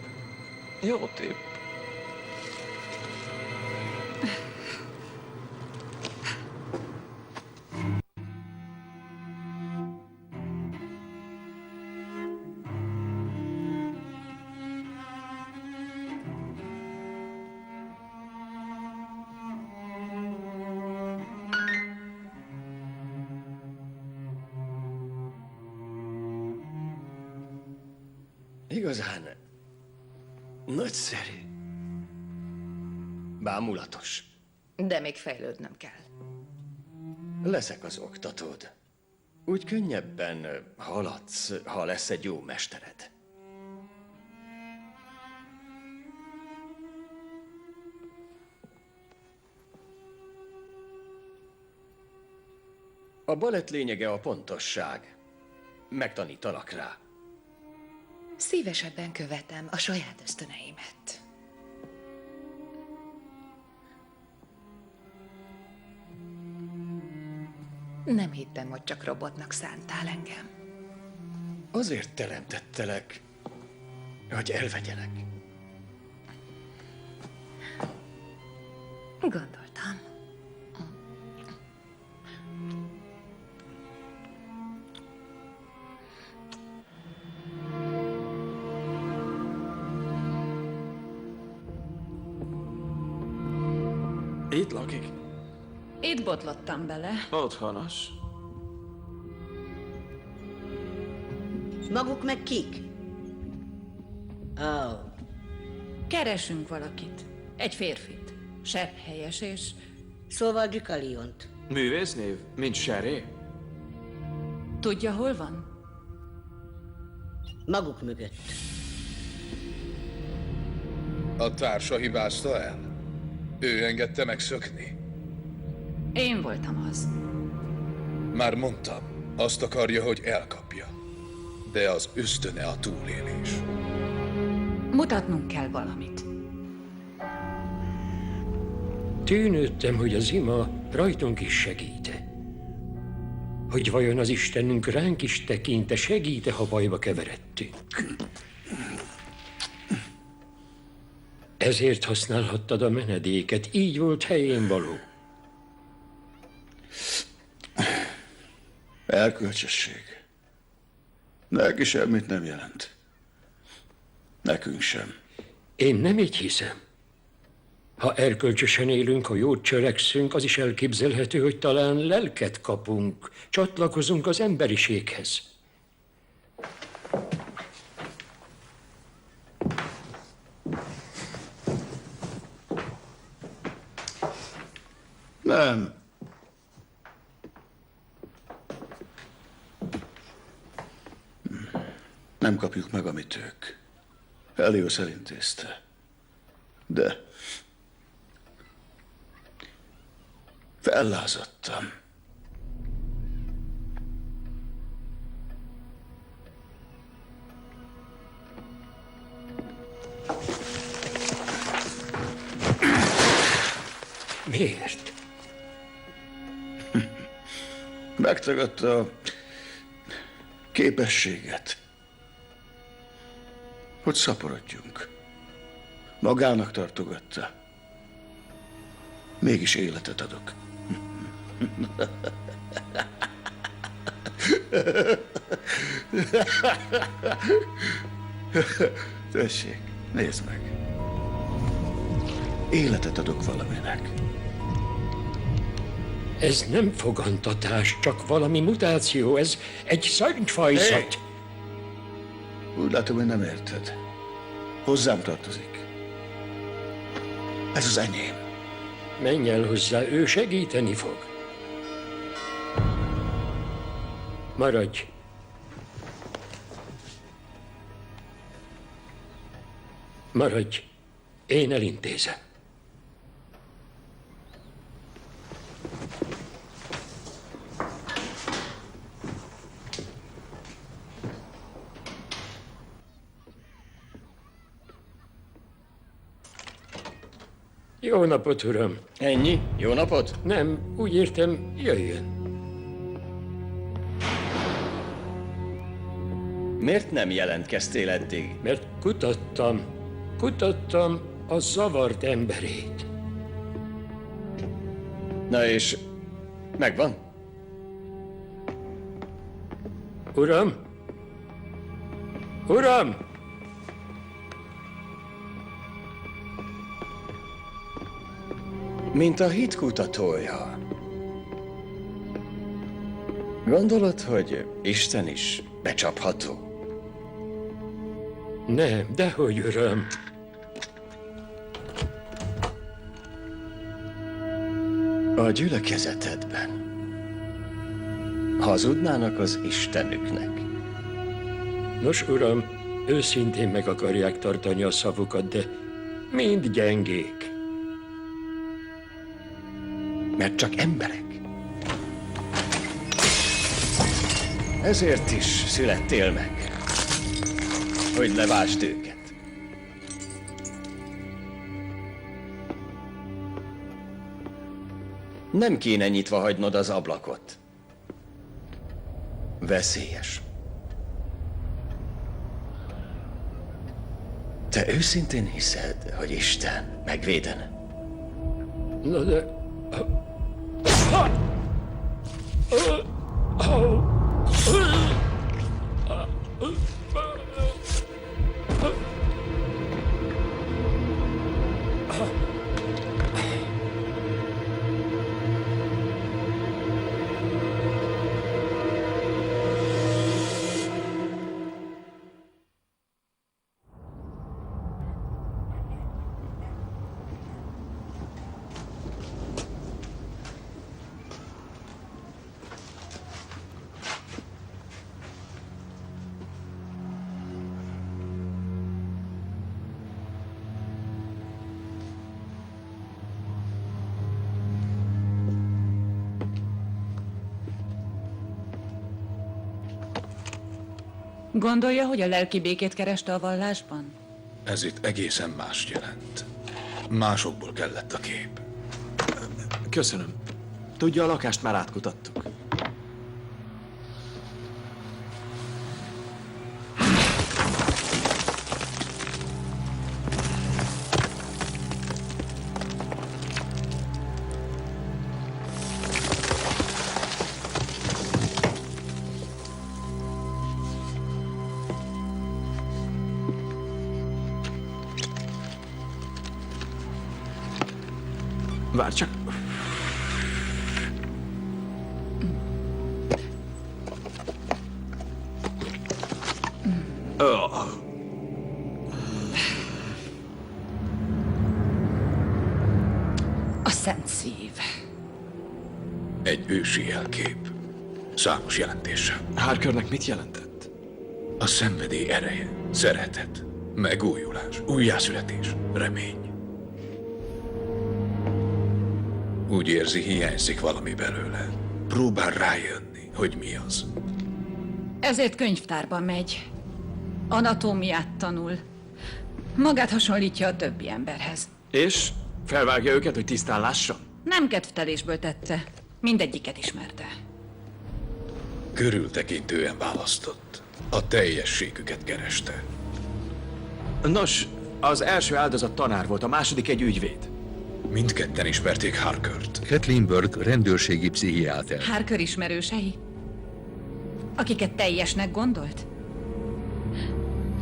Jó tipp. Igazán nagyszerű. Bámulatos. De még fejlődnöm kell. Leszek az oktatód. Úgy könnyebben haladsz, ha lesz egy jó mestered. A balett lényege a pontosság. Megtanítalak rá. Szívesebben követem a saját ösztöneimet. Nem hittem, hogy csak robotnak szántál engem. Azért teremtettelek, hogy elvegyenek. Gondoltam. Itt lakik? Itt botlottam bele. Otthonos. Maguk meg kik? Oh. Keresünk valakit. Egy férfit. Sepphelyes és... Szóval Dükaliont. Művésznév? Mint Sherry? Tudja, hol van? Maguk mögött. A társa hibázta el? Ő engedte megszökni? Én voltam az. Már mondtam, azt akarja, hogy elkapja. De az ösztöne a túlélés. Mutatnunk kell valamit. Tűnődtem, hogy az ima rajtunk is segít. Hogy vajon az Istenünk ránk is tekinte, segít-e, ha bajba keveredtünk. Ezért használhattad a menedéket, így volt helyén való. Erkölcsösség. Neki semmit nem jelent. Nekünk sem. Én nem így hiszem. Ha erkölcsösen élünk, ha jót cselekszünk, az is elképzelhető, hogy talán lelket kapunk, csatlakozunk az emberiséghez. Nem. Nem kapjuk meg, amit ők. Helios elintézte. De fellázadtam. Miért? Megtagadta a képességet, hogy szaporodjunk. Magának tartogatta. Mégis életet adok. Tessék, nézd meg. Életet adok valaminek. Ez nem fogantatás, csak valami mutáció, ez egy szarnyfajzat. Hey! Úgy látom, hogy nem érted. Hozzám tartozik. Ez az enyém. Menj el hozzá, ő segíteni fog. Maradj. Maradj. Én elintézem. Jó napot, uram! Ennyi? Jó napot? Nem, úgy értem, jöjjön. Miért nem jelentkeztél eddig? Mert kutattam a zavart emberét. Na és megvan? Uram? Uram! Mint a hit kutatója. Gondolod, hogy Isten is becsapható? Nem, dehogy, uram. A gyülekezetedben hazudnának az Istenüknek. Nos, uram, őszintén meg akarják tartani a szavukat, de mind gyengék. Mert csak emberek. Ezért is születtél meg, hogy levásd őket. Nem kéne nyitva hagynod az ablakot. Veszélyes. Te őszintén hiszed, hogy Isten megvédene? Na de... Gondolja, hogy a lelki békét kereste a vallásban? Ez itt egészen mást jelent. Másokból kellett a kép. Köszönöm. Tudja, a lakást már átkutattuk. Várj csak. A Szent Szív. Egy ősi jelkép. Számos jelentéssel. Harkernek mit jelentett? A szenvedély ereje, szeretet, Megújulás, újjászületés, remény. Úgy érzi, hiányzik valami belőle. Próbál rájönni, hogy mi az. Ezért könyvtárba megy. Anatómiát tanul. Magát hasonlítja a többi emberhez. És felvágja őket, hogy tisztán lássa? Nem kedvtelésből tette. Mindegyiket ismerte. Körültekintően választott. A teljességüket kereste. Nos, az első áldozat tanár volt, a második egy ügyvéd. Mindketten ismerték Harkert. Kathleen Burke rendőrségi pszichiáter. Harker ismerősei? Akiket teljesnek gondolt?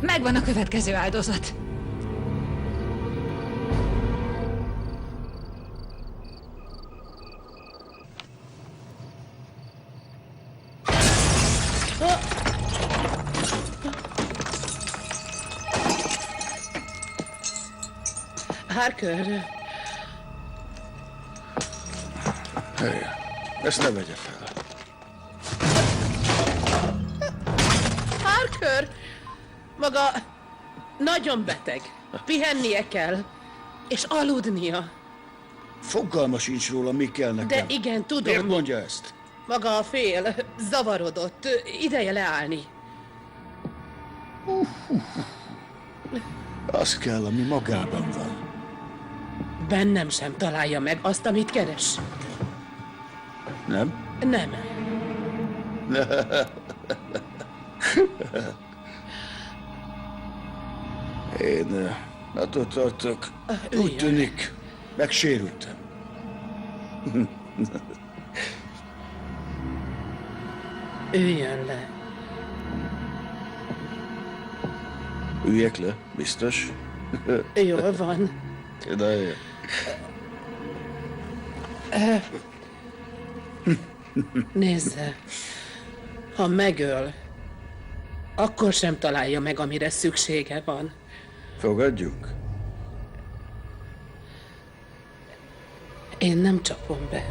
Megvan a következő áldozat. Harker, Hey, ezt ne vegye fel. Harker! Maga nagyon beteg. Pihennie kell. És aludnia. Fogalma sincs róla, mi kell nekem. De igen, tudom. Miért mondja ezt? Maga a fél, zavarodott. Ideje leállni. Az kell, ami magában van. Bennem sem találja meg azt, amit keres. Nem? Nem. Én attól tartok, úgy tűnik, megsérültem. Üljön le. Üljek le, biztos? Jól van. De jó. Nézze, ha megöl, akkor sem találja meg, amire szüksége van. Fogadjunk? Én nem csapom be.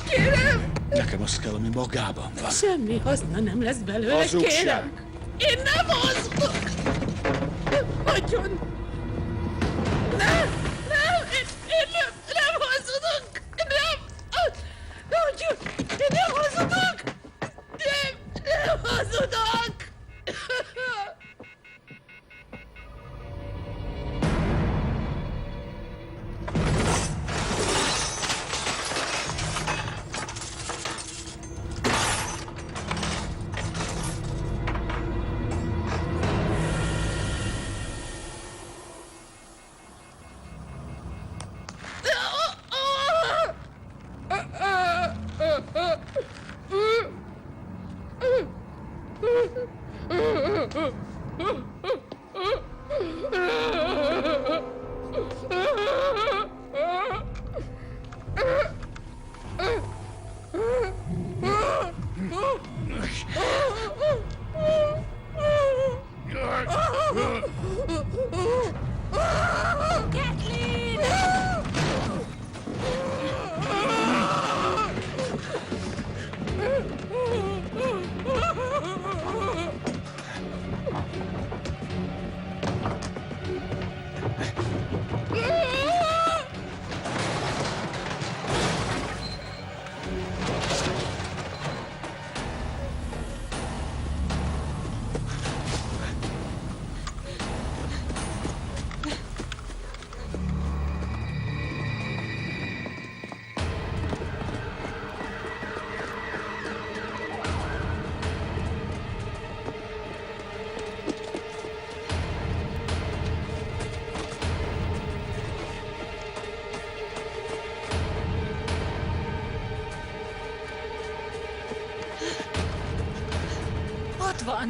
Kérem! Nekem az kell, ami magában van. Semmi haszna nem lesz belőle, Hazugság. kérem! Én nem hazudok! Nagyon! Nem! Nem! Én nem hazudok! Nem! Nagyon! Én nem hazudok! Nem hazudok! Ott van.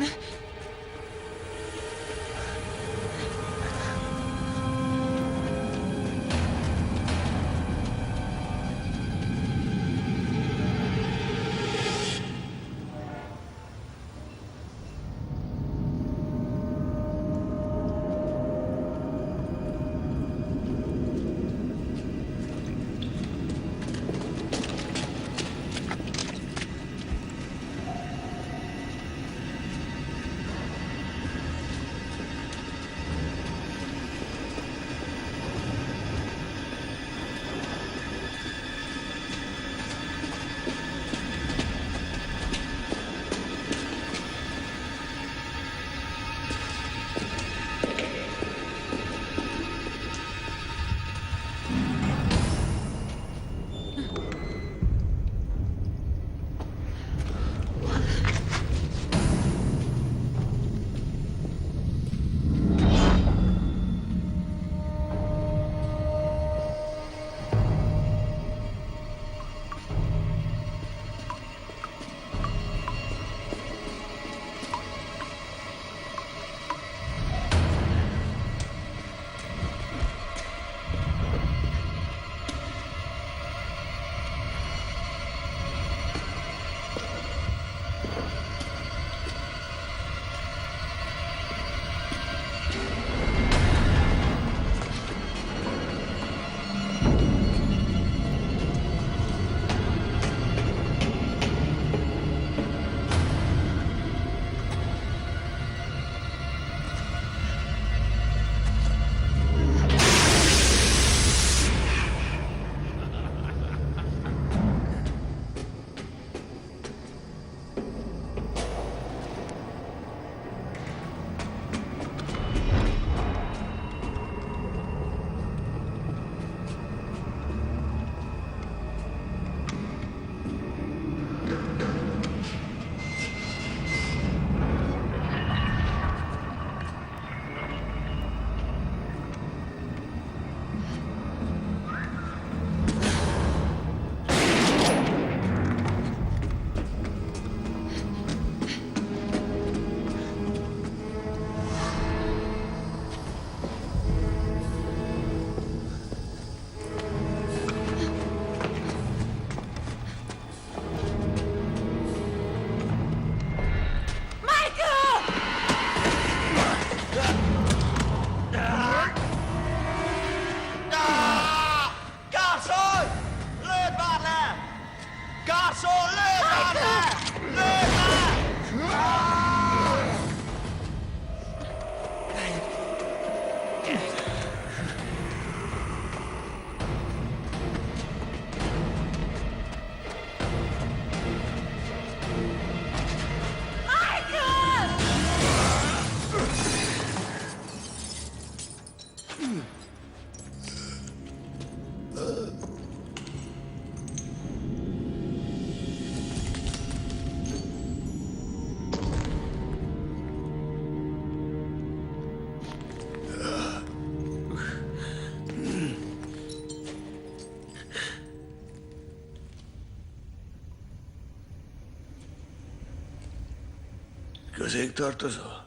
közénk tartozol?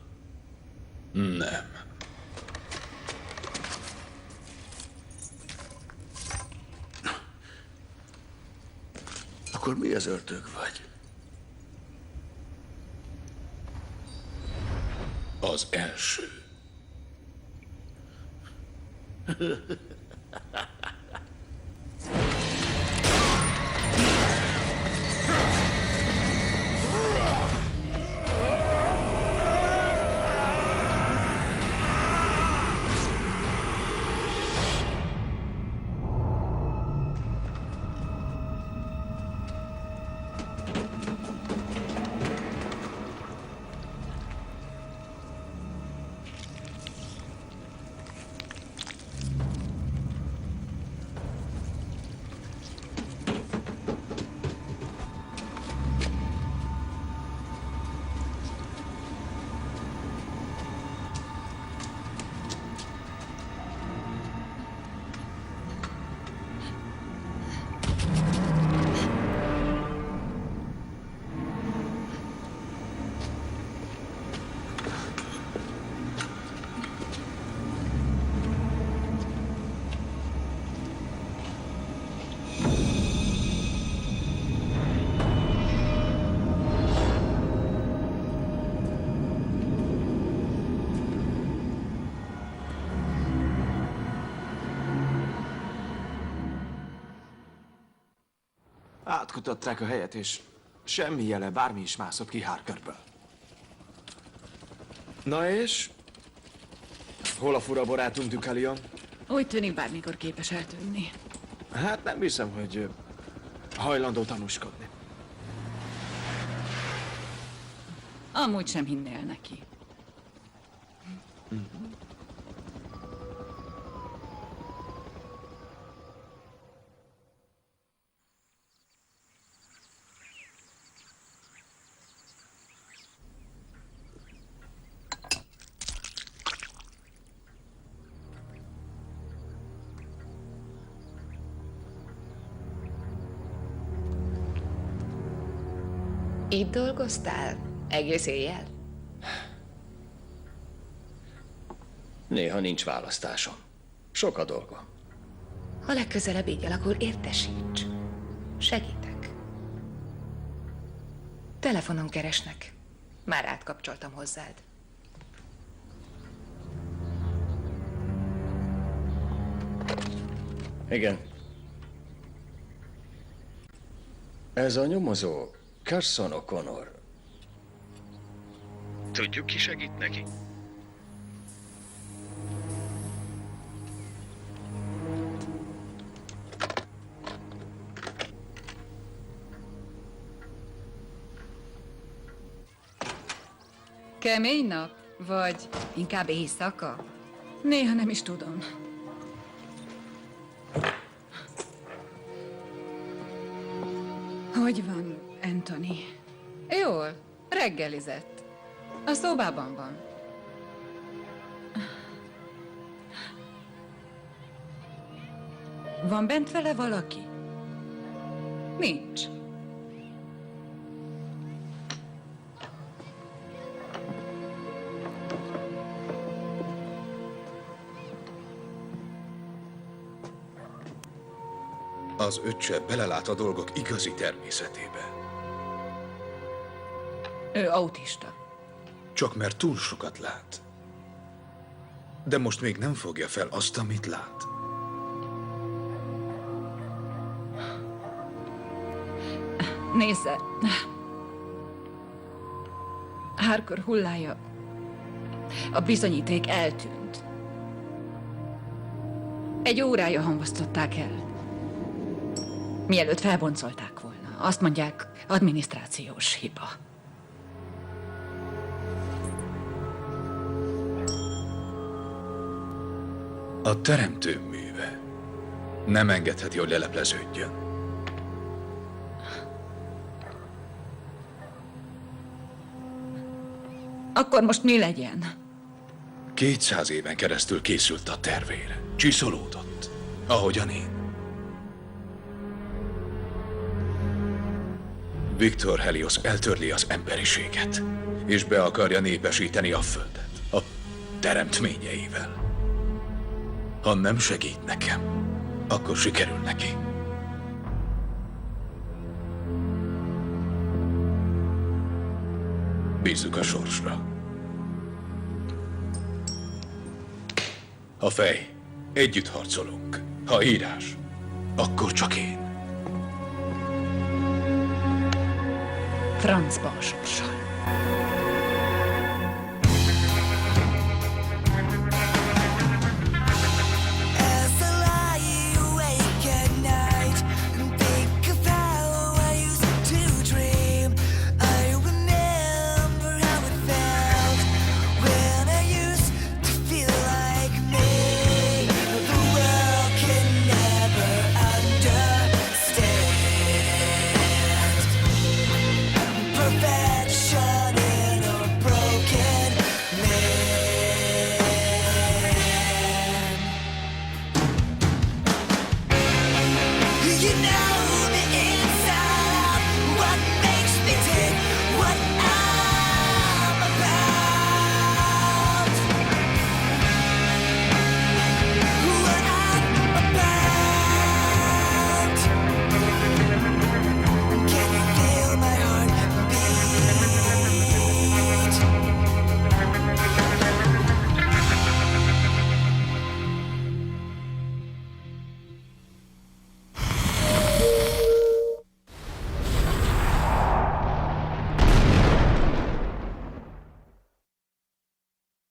Nem. Akkor mi az ördög vagy? Az első. Átkutatták a helyet, és semmi jele, bármi is mászott ki Harkerből. Na és? Hol a fura barátunk Deucalion? Úgy tűnik, bármikor képes eltűnni. Hát nem hiszem, hogy hajlandó tanúskodni. Amúgy sem hinnél neki. Itt dolgoztál? Egész éjjel? Néha nincs választásom. Sok a dolgom. Ha legközelebb így alakul, értesíts. Segítek. Telefonon keresnek. Már átkapcsoltam hozzád. Igen. Ez a nyomozó Carson O'Connor. Tudjuk, ki segít neki? Kemény nap? Vagy inkább éjszaka? Néha nem is tudom. Hogy van, Anthony? Jól, reggelizett. A szobában van. Van bent vele valaki? Nincs. Az öccse belelát a dolgok igazi természetébe. Ő autista. Csak mert túl sokat lát. De most még nem fogja fel azt, amit lát. Nézze. Harker hullája. A bizonyíték eltűnt. Egy órája hamvasztották el. Mielőtt felboncolták volna. Azt mondják, adminisztrációs hiba. A teremtő műve nem engedheti, hogy lelepleződjön. Akkor most mi legyen? 200 éven keresztül készült a tervére. Csiszolódott, ahogyan én. Victor Helios eltörli az emberiséget. és be akarja népesíteni a földet a teremtményeivel. Ha nem segít nekem, akkor sikerül neki. Bízzuk a sorsra. Ha fej, együtt harcolunk. Ha írás, akkor csak én. Francba a sorssal. Perfection in a broken man. You know